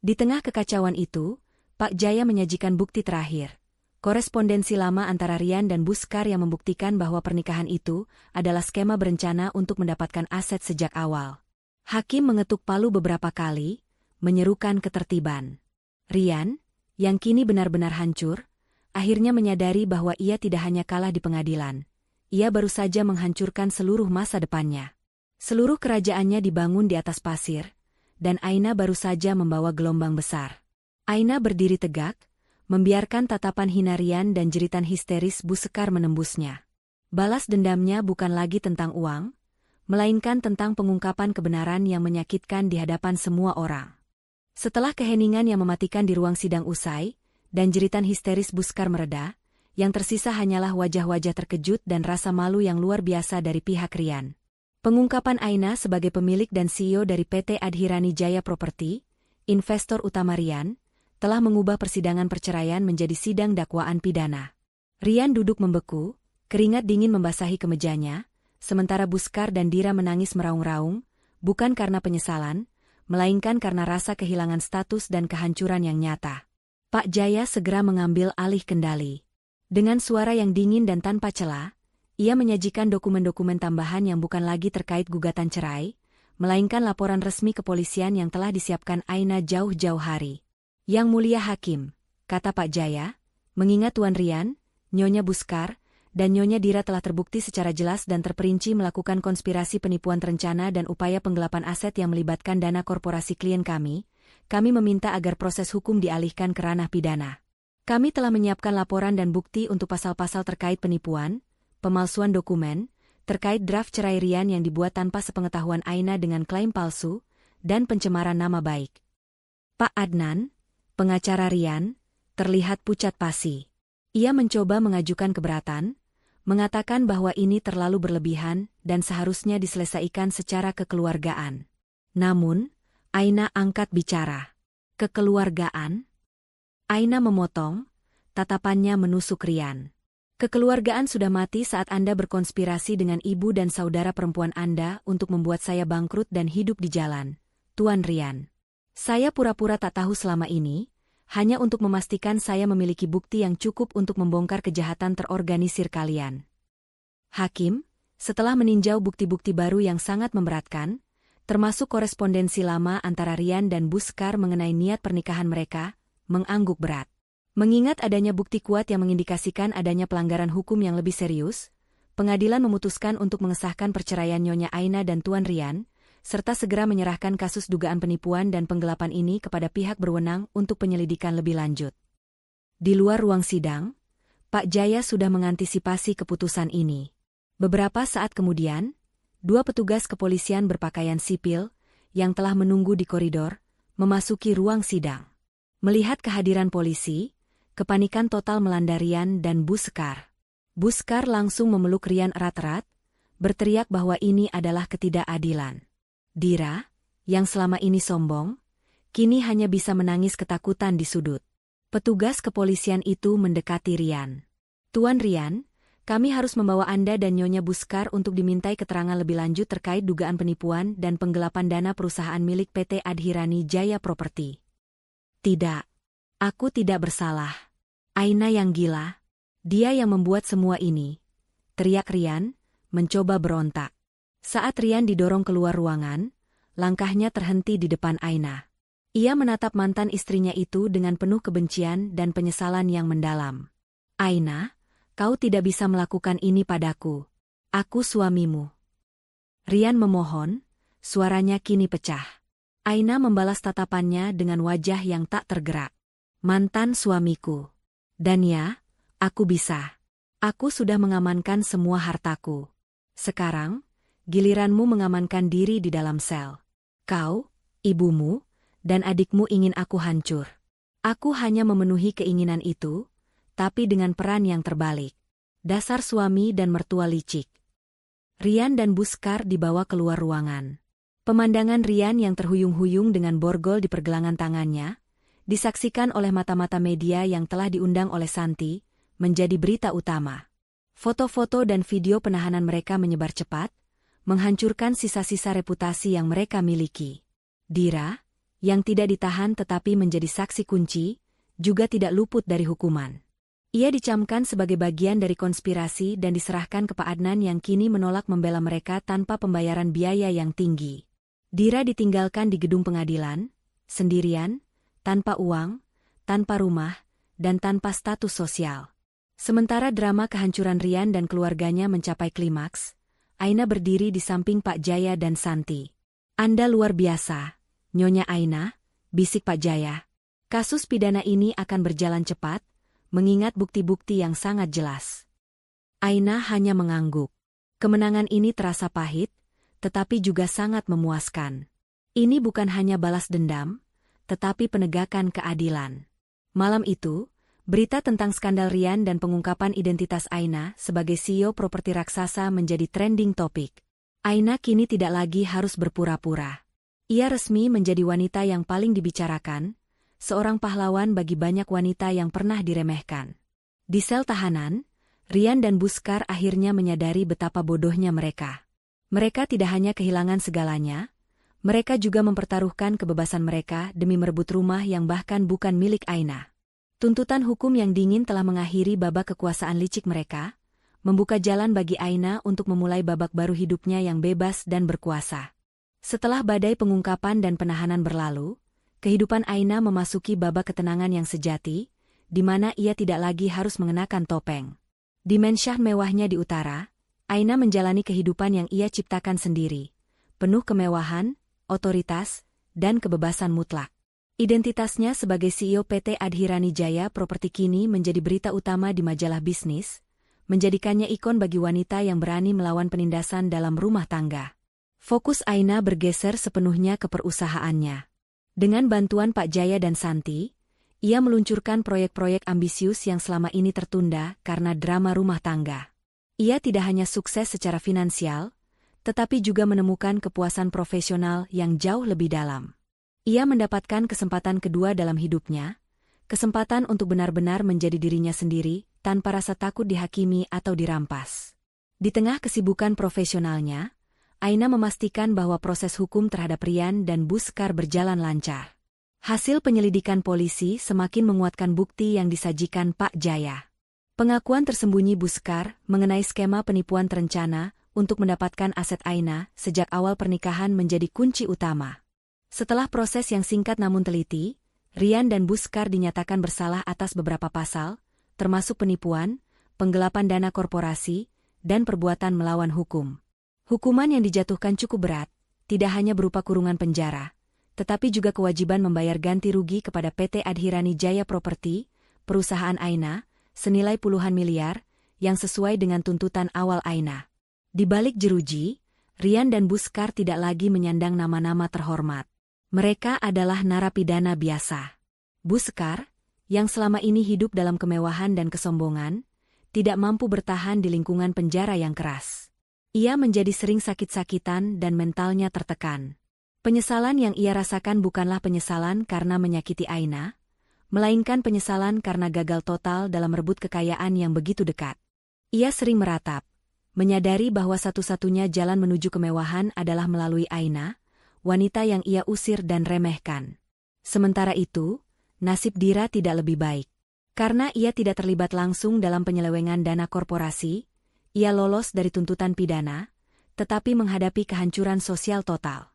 Speaker 1: Di tengah kekacauan itu, Pak Jaya menyajikan bukti terakhir. Korespondensi lama antara Rian dan Bu Sekar yang membuktikan bahwa pernikahan itu adalah skema berencana untuk mendapatkan aset sejak awal. Hakim mengetuk palu beberapa kali, menyerukan ketertiban. Rian, yang kini benar-benar hancur, akhirnya menyadari bahwa ia tidak hanya kalah di pengadilan. Ia baru saja menghancurkan seluruh masa depannya. Seluruh kerajaannya dibangun di atas pasir, dan Aina baru saja membawa gelombang besar. Aina berdiri tegak, membiarkan tatapan hina Rian dan jeritan histeris Bu Sekar menembusnya. Balas dendamnya bukan lagi tentang uang, melainkan tentang pengungkapan kebenaran yang menyakitkan di hadapan semua orang. Setelah keheningan yang mematikan di ruang sidang usai, dan jeritan histeris Bu Sekar mereda, yang tersisa hanyalah wajah-wajah terkejut dan rasa malu yang luar biasa dari pihak Rian. Pengungkapan Aina sebagai pemilik dan CEO dari PT Adhirani Jaya Property, investor utama Rian, telah mengubah persidangan perceraian menjadi sidang dakwaan pidana. Rian duduk membeku, keringat dingin membasahi kemejanya, sementara Bu Sekar dan Dira menangis meraung-raung, bukan karena penyesalan, melainkan karena rasa kehilangan status dan kehancuran yang nyata. Pak Jaya segera mengambil alih kendali. Dengan suara yang dingin dan tanpa celah, ia menyajikan dokumen-dokumen tambahan yang bukan lagi terkait gugatan cerai, melainkan laporan resmi kepolisian yang telah disiapkan Aina jauh-jauh hari. Yang Mulia Hakim, kata Pak Jaya, mengingat Tuan Rian, Nyonya Bu Sekar, dan Nyonya Dira telah terbukti secara jelas dan terperinci melakukan konspirasi penipuan terencana dan upaya penggelapan aset yang melibatkan dana korporasi klien kami meminta agar proses hukum dialihkan ke ranah pidana. Kami telah menyiapkan laporan dan bukti untuk pasal-pasal terkait penipuan, pemalsuan dokumen, terkait draft cerai Rian yang dibuat tanpa sepengetahuan Aina dengan klaim palsu, dan pencemaran nama baik. Pak Adnan, pengacara Rian, terlihat pucat pasi. Ia mencoba mengajukan keberatan, mengatakan bahwa ini terlalu berlebihan dan seharusnya diselesaikan secara kekeluargaan. Namun, Aina angkat bicara. Kekeluargaan? Aina memotong, tatapannya menusuk Rian. Kekeluargaan sudah mati saat Anda berkonspirasi dengan ibu dan saudara perempuan Anda untuk membuat saya bangkrut dan hidup di jalan, Tuan Rian. Saya pura-pura tak tahu selama ini, hanya untuk memastikan saya memiliki bukti yang cukup untuk membongkar kejahatan terorganisir kalian. Hakim, setelah meninjau bukti-bukti baru yang sangat memberatkan, termasuk korespondensi lama antara Rian dan Bu Sekar mengenai niat pernikahan mereka, mengangguk berat. Mengingat adanya bukti kuat yang mengindikasikan adanya pelanggaran hukum yang lebih serius, pengadilan memutuskan untuk mengesahkan perceraian Nyonya Aina dan Tuan Rian, serta segera menyerahkan kasus dugaan penipuan dan penggelapan ini kepada pihak berwenang untuk penyelidikan lebih lanjut. Di luar ruang sidang, Pak Jaya sudah mengantisipasi keputusan ini. Beberapa saat kemudian, dua petugas kepolisian berpakaian sipil, yang telah menunggu di koridor, memasuki ruang sidang. Melihat kehadiran polisi, kepanikan total melanda Rian dan Bu Sekar. Bu Sekar langsung memeluk Rian erat-erat, berteriak bahwa ini adalah ketidakadilan. Dira, yang selama ini sombong, kini hanya bisa menangis ketakutan di sudut. Petugas kepolisian itu mendekati Rian. "Tuan Rian, kami harus membawa Anda dan Nyonya Buskar untuk dimintai keterangan lebih lanjut terkait dugaan penipuan dan penggelapan dana perusahaan milik PT Adhirani Jaya Property." "Tidak. Aku tidak bersalah. Aina yang gila. Dia yang membuat semua ini," teriak Rian, mencoba berontak. Saat Rian didorong keluar ruangan, langkahnya terhenti di depan Aina. Ia menatap mantan istrinya itu dengan penuh kebencian dan penyesalan yang mendalam. "Aina, kau tidak bisa melakukan ini padaku. Aku suamimu." Rian memohon, suaranya kini pecah. Aina membalas tatapannya dengan wajah yang tak tergerak. "Mantan suamiku. Dan ya, aku bisa. Aku sudah mengamankan semua hartaku. Sekarang, giliranmu mengamankan diri di dalam sel. Kau, ibumu, dan adikmu ingin aku hancur. Aku hanya memenuhi keinginan itu, tapi dengan peran yang terbalik. Dasar suami dan mertua licik." Rian dan Buskar dibawa keluar ruangan. Pemandangan Rian yang terhuyung-huyung dengan borgol di pergelangan tangannya, disaksikan oleh mata-mata media yang telah diundang oleh Santi, menjadi berita utama. Foto-foto dan video penahanan mereka menyebar cepat, menghancurkan sisa-sisa reputasi yang mereka miliki. Dira, yang tidak ditahan tetapi menjadi saksi kunci, juga tidak luput dari hukuman. Ia dicamkan sebagai bagian dari konspirasi dan diserahkan ke Pak Adnan yang kini menolak membela mereka tanpa pembayaran biaya yang tinggi. Dira ditinggalkan di gedung pengadilan, sendirian, tanpa uang, tanpa rumah, dan tanpa status sosial. Sementara drama kehancuran Rian dan keluarganya mencapai klimaks, Aina berdiri di samping Pak Jaya dan Santi. "Anda luar biasa, Nyonya Aina," bisik Pak Jaya. "Kasus pidana ini akan berjalan cepat, mengingat bukti-bukti yang sangat jelas." Aina hanya mengangguk. Kemenangan ini terasa pahit, tetapi juga sangat memuaskan. Ini bukan hanya balas dendam, tetapi penegakan keadilan. Malam itu, berita tentang skandal Rian dan pengungkapan identitas Aina sebagai CEO properti raksasa menjadi trending topik. Aina kini tidak lagi harus berpura-pura. Ia resmi menjadi wanita yang paling dibicarakan, seorang pahlawan bagi banyak wanita yang pernah diremehkan. Di sel tahanan, Rian dan Buskar akhirnya menyadari betapa bodohnya mereka. Mereka tidak hanya kehilangan segalanya, mereka juga mempertaruhkan kebebasan mereka demi merebut rumah yang bahkan bukan milik Aina. Tuntutan hukum yang dingin telah mengakhiri babak kekuasaan licik mereka, membuka jalan bagi Aina untuk memulai babak baru hidupnya yang bebas dan berkuasa. Setelah badai pengungkapan dan penahanan berlalu, kehidupan Aina memasuki babak ketenangan yang sejati, di mana ia tidak lagi harus mengenakan topeng. Di mansion mewahnya di utara, Aina menjalani kehidupan yang ia ciptakan sendiri, penuh kemewahan, otoritas, dan kebebasan mutlak. Identitasnya sebagai CEO PT Adhirani Jaya Property kini menjadi berita utama di majalah bisnis, menjadikannya ikon bagi wanita yang berani melawan penindasan dalam rumah tangga. Fokus Aina bergeser sepenuhnya ke perusahaannya. Dengan bantuan Pak Jaya dan Santi, ia meluncurkan proyek-proyek ambisius yang selama ini tertunda karena drama rumah tangga. Ia tidak hanya sukses secara finansial, tetapi juga menemukan kepuasan profesional yang jauh lebih dalam. Ia mendapatkan kesempatan kedua dalam hidupnya, kesempatan untuk benar-benar menjadi dirinya sendiri tanpa rasa takut dihakimi atau dirampas. Di tengah kesibukan profesionalnya, Aina memastikan bahwa proses hukum terhadap Rian dan Buskar berjalan lancar. Hasil penyelidikan polisi semakin menguatkan bukti yang disajikan Pak Jaya. Pengakuan tersembunyi Buskar mengenai skema penipuan terencana untuk mendapatkan aset Aina sejak awal pernikahan menjadi kunci utama. Setelah proses yang singkat namun teliti, Rian dan Buskar dinyatakan bersalah atas beberapa pasal, termasuk penipuan, penggelapan dana korporasi, dan perbuatan melawan hukum. Hukuman yang dijatuhkan cukup berat, tidak hanya berupa kurungan penjara, tetapi juga kewajiban membayar ganti rugi kepada PT Adhirani Jaya Property, perusahaan Aina, senilai puluhan miliar, yang sesuai dengan tuntutan awal Aina. Di balik jeruji, Rian dan Buskar tidak lagi menyandang nama-nama terhormat. Mereka adalah narapidana biasa. Buskar, yang selama ini hidup dalam kemewahan dan kesombongan, tidak mampu bertahan di lingkungan penjara yang keras. Ia menjadi sering sakit-sakitan dan mentalnya tertekan. Penyesalan yang ia rasakan bukanlah penyesalan karena menyakiti Aina, melainkan penyesalan karena gagal total dalam merebut kekayaan yang begitu dekat. Ia sering meratap, menyadari bahwa satu-satunya jalan menuju kemewahan adalah melalui Aina, wanita yang ia usir dan remehkan. Sementara itu, nasib Dira tidak lebih baik. Karena ia tidak terlibat langsung dalam penyelewengan dana korporasi, ia lolos dari tuntutan pidana, tetapi menghadapi kehancuran sosial total.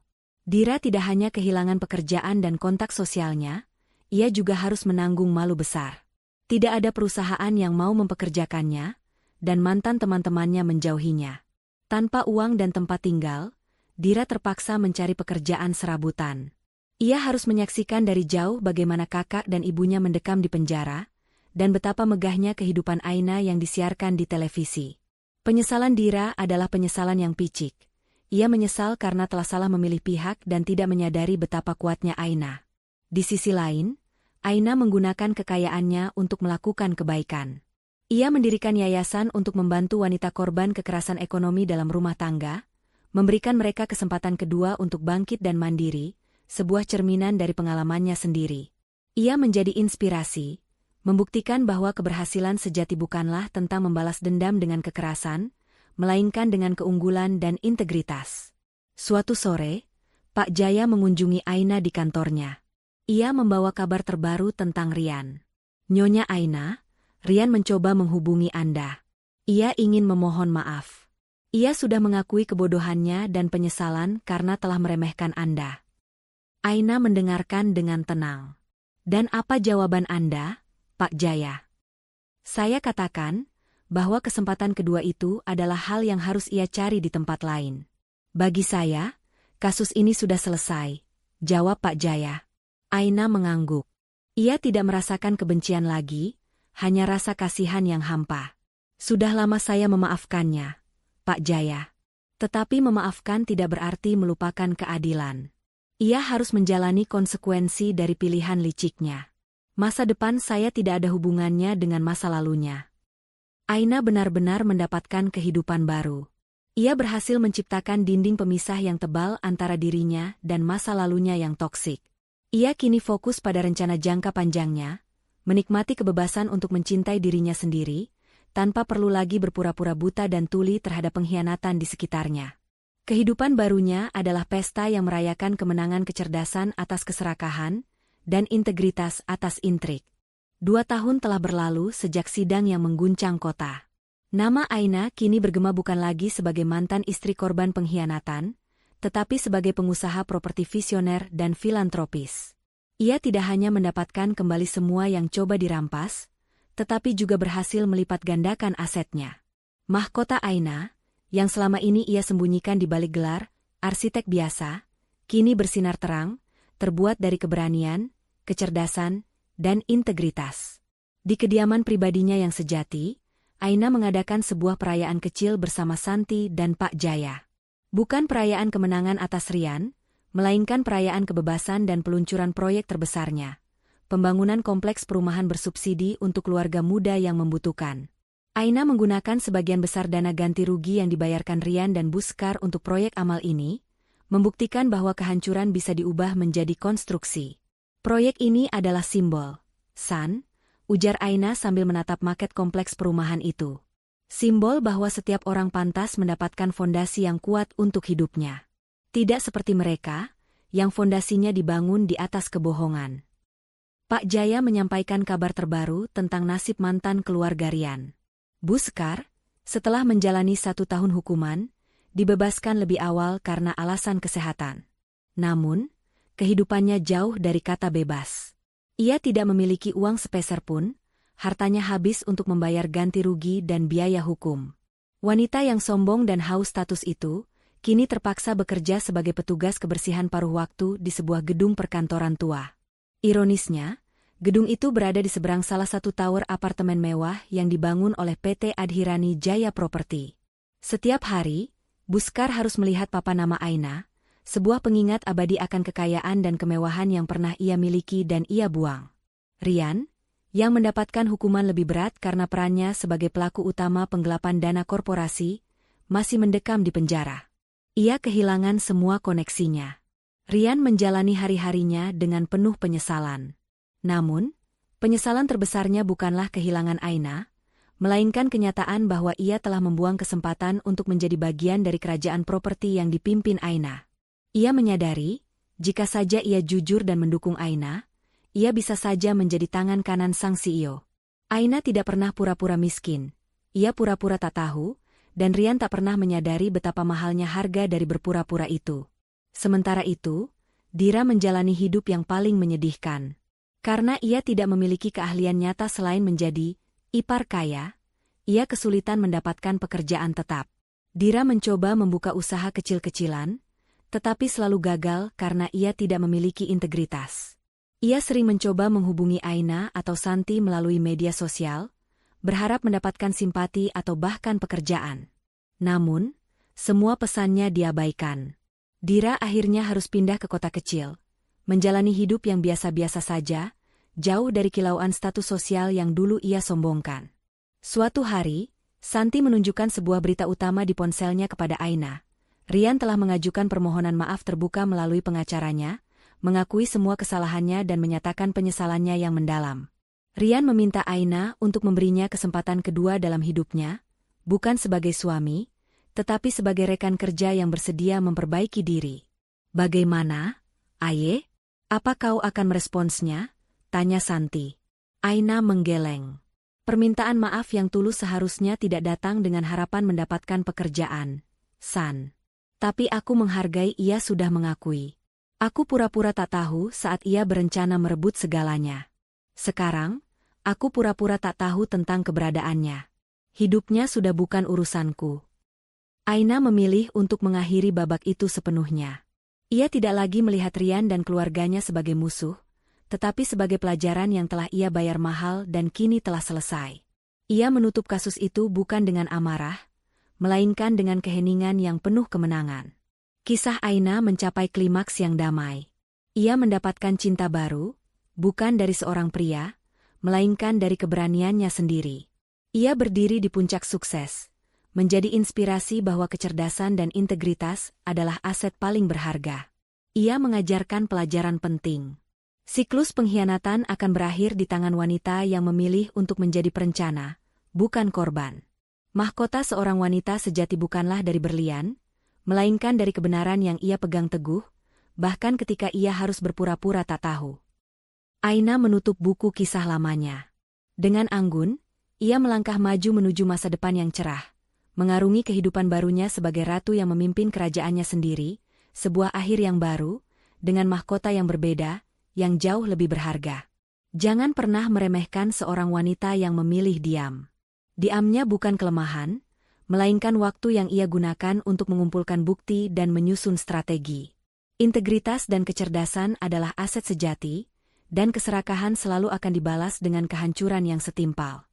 Speaker 1: Dira tidak hanya kehilangan pekerjaan dan kontak sosialnya, ia juga harus menanggung malu besar. Tidak ada perusahaan yang mau mempekerjakannya, dan mantan teman-temannya menjauhinya. Tanpa uang dan tempat tinggal, Dira terpaksa mencari pekerjaan serabutan. Ia harus menyaksikan dari jauh bagaimana kakak dan ibunya mendekam di penjara, dan betapa megahnya kehidupan Aina yang disiarkan di televisi. Penyesalan Dira adalah penyesalan yang picik. Ia menyesal karena telah salah memilih pihak dan tidak menyadari betapa kuatnya Aina. Di sisi lain, Aina menggunakan kekayaannya untuk melakukan kebaikan. Ia mendirikan yayasan untuk membantu wanita korban kekerasan ekonomi dalam rumah tangga, memberikan mereka kesempatan kedua untuk bangkit dan mandiri, sebuah cerminan dari pengalamannya sendiri. Ia menjadi inspirasi, membuktikan bahwa keberhasilan sejati bukanlah tentang membalas dendam dengan kekerasan, melainkan dengan keunggulan dan integritas. Suatu sore, Pak Jaya mengunjungi Aina di kantornya. Ia membawa kabar terbaru tentang Rian. "Nyonya Aina, Rian mencoba menghubungi Anda. Ia ingin memohon maaf. Ia sudah mengakui kebodohannya dan penyesalan karena telah meremehkan Anda." Aina mendengarkan dengan tenang. "Dan apa jawaban Anda, Pak Jaya?" "Saya katakan bahwa kesempatan kedua itu adalah hal yang harus ia cari di tempat lain. Bagi saya, kasus ini sudah selesai," jawab Pak Jaya. Aina mengangguk. Ia tidak merasakan kebencian lagi, hanya rasa kasihan yang hampa. "Sudah lama saya memaafkannya, Pak Jaya. Tetapi memaafkan tidak berarti melupakan keadilan. Ia harus menjalani konsekuensi dari pilihan liciknya. Masa depan saya tidak ada hubungannya dengan masa lalunya." Aina benar-benar mendapatkan kehidupan baru. Ia berhasil menciptakan dinding pemisah yang tebal antara dirinya dan masa lalunya yang toksik. Ia kini fokus pada rencana jangka panjangnya, menikmati kebebasan untuk mencintai dirinya sendiri, tanpa perlu lagi berpura-pura buta dan tuli terhadap pengkhianatan di sekitarnya. Kehidupan barunya adalah pesta yang merayakan kemenangan kecerdasan atas keserakahan, dan integritas atas intrik. 2 tahun telah berlalu sejak sidang yang mengguncang kota. Nama Aina kini bergema bukan lagi sebagai mantan istri korban pengkhianatan, tetapi sebagai pengusaha properti visioner dan filantropis. Ia tidak hanya mendapatkan kembali semua yang coba dirampas, tetapi juga berhasil melipat gandakan asetnya. Mahkota Aina, yang selama ini ia sembunyikan di balik gelar arsitek biasa, kini bersinar terang, terbuat dari keberanian, kecerdasan, dan integritas. Di kediaman pribadinya yang sejati, Aina mengadakan sebuah perayaan kecil bersama Santi dan Pak Jaya. Bukan perayaan kemenangan atas Rian, melainkan perayaan kebebasan dan peluncuran proyek terbesarnya, pembangunan kompleks perumahan bersubsidi untuk keluarga muda yang membutuhkan. Aina menggunakan sebagian besar dana ganti rugi yang dibayarkan Rian dan Buskar untuk proyek amal ini, membuktikan bahwa kehancuran bisa diubah menjadi konstruksi. "Proyek ini adalah simbol, San," ujar Aina sambil menatap maket kompleks perumahan itu. "Simbol bahwa setiap orang pantas mendapatkan fondasi yang kuat untuk hidupnya. Tidak seperti mereka, yang fondasinya dibangun di atas kebohongan." Pak Jaya menyampaikan kabar terbaru tentang nasib mantan keluarga Rian. Buskar, setelah menjalani 1 tahun hukuman, dibebaskan lebih awal karena alasan kesehatan. Namun, kehidupannya jauh dari kata bebas. Ia tidak memiliki uang sepeser pun, hartanya habis untuk membayar ganti rugi dan biaya hukum. Wanita yang sombong dan haus status itu, kini terpaksa bekerja sebagai petugas kebersihan paruh waktu di sebuah gedung perkantoran tua. Ironisnya, gedung itu berada di seberang salah satu tower apartemen mewah yang dibangun oleh PT Adhirani Jaya Property. Setiap hari, Buskar harus melihat papan nama Aina, sebuah pengingat abadi akan kekayaan dan kemewahan yang pernah ia miliki dan ia buang. Rian, yang mendapatkan hukuman lebih berat karena perannya sebagai pelaku utama penggelapan dana korporasi, masih mendekam di penjara. Ia kehilangan semua koneksinya. Rian menjalani hari-harinya dengan penuh penyesalan. Namun, penyesalan terbesarnya bukanlah kehilangan Aina, melainkan kenyataan bahwa ia telah membuang kesempatan untuk menjadi bagian dari kerajaan properti yang dipimpin Aina. Ia menyadari, jika saja ia jujur dan mendukung Aina, ia bisa saja menjadi tangan kanan sang CEO. Aina tidak pernah pura-pura miskin, ia pura-pura tak tahu, dan Rian tak pernah menyadari betapa mahalnya harga dari berpura-pura itu. Sementara itu, Dira menjalani hidup yang paling menyedihkan. Karena ia tidak memiliki keahlian nyata selain menjadi ipar kaya, ia kesulitan mendapatkan pekerjaan tetap. Dira mencoba membuka usaha kecil-kecilan, tetapi selalu gagal karena ia tidak memiliki integritas. Ia sering mencoba menghubungi Aina atau Santi melalui media sosial, berharap mendapatkan simpati atau bahkan pekerjaan. Namun, semua pesannya diabaikan. Dira akhirnya harus pindah ke kota kecil, menjalani hidup yang biasa-biasa saja, jauh dari kilauan status sosial yang dulu ia sombongkan. Suatu hari, Santi menunjukkan sebuah berita utama di ponselnya kepada Aina. Rian telah mengajukan permohonan maaf terbuka melalui pengacaranya, mengakui semua kesalahannya dan menyatakan penyesalannya yang mendalam. Rian meminta Aina untuk memberinya kesempatan kedua dalam hidupnya, bukan sebagai suami, tetapi sebagai rekan kerja yang bersedia memperbaiki diri. "Bagaimana, Aye? Apa kau akan meresponsnya?" tanya Santi. Aina menggeleng. Permintaan maaf yang tulus seharusnya tidak datang dengan harapan mendapatkan pekerjaan, San. Tapi aku menghargai ia sudah mengakui. Aku pura-pura tak tahu saat ia berencana merebut segalanya. Sekarang, aku pura-pura tak tahu tentang keberadaannya. Hidupnya sudah bukan urusanku. Aina memilih untuk mengakhiri babak itu sepenuhnya. Ia tidak lagi melihat Rian dan keluarganya sebagai musuh, tetapi sebagai pelajaran yang telah ia bayar mahal dan kini telah selesai. Ia menutup kasus itu bukan dengan amarah, melainkan dengan keheningan yang penuh kemenangan. Kisah Aina mencapai klimaks yang damai. Ia mendapatkan cinta baru, bukan dari seorang pria, melainkan dari keberaniannya sendiri. Ia berdiri di puncak sukses, menjadi inspirasi bahwa kecerdasan dan integritas adalah aset paling berharga. Ia mengajarkan pelajaran penting. Siklus pengkhianatan akan berakhir di tangan wanita yang memilih untuk menjadi perencana, bukan korban. Mahkota seorang wanita sejati bukanlah dari berlian, melainkan dari kebenaran yang ia pegang teguh, bahkan ketika ia harus berpura-pura tak tahu. Aina menutup buku kisah lamanya. Dengan anggun, ia melangkah maju menuju masa depan yang cerah, mengarungi kehidupan barunya sebagai ratu yang memimpin kerajaannya sendiri, sebuah akhir yang baru, dengan mahkota yang berbeda, yang jauh lebih berharga. Jangan pernah meremehkan seorang wanita yang memilih diam. Diamnya bukan kelemahan, melainkan waktu yang ia gunakan untuk mengumpulkan bukti dan menyusun strategi. Integritas dan kecerdasan adalah aset sejati, dan keserakahan selalu akan dibalas dengan kehancuran yang setimpal.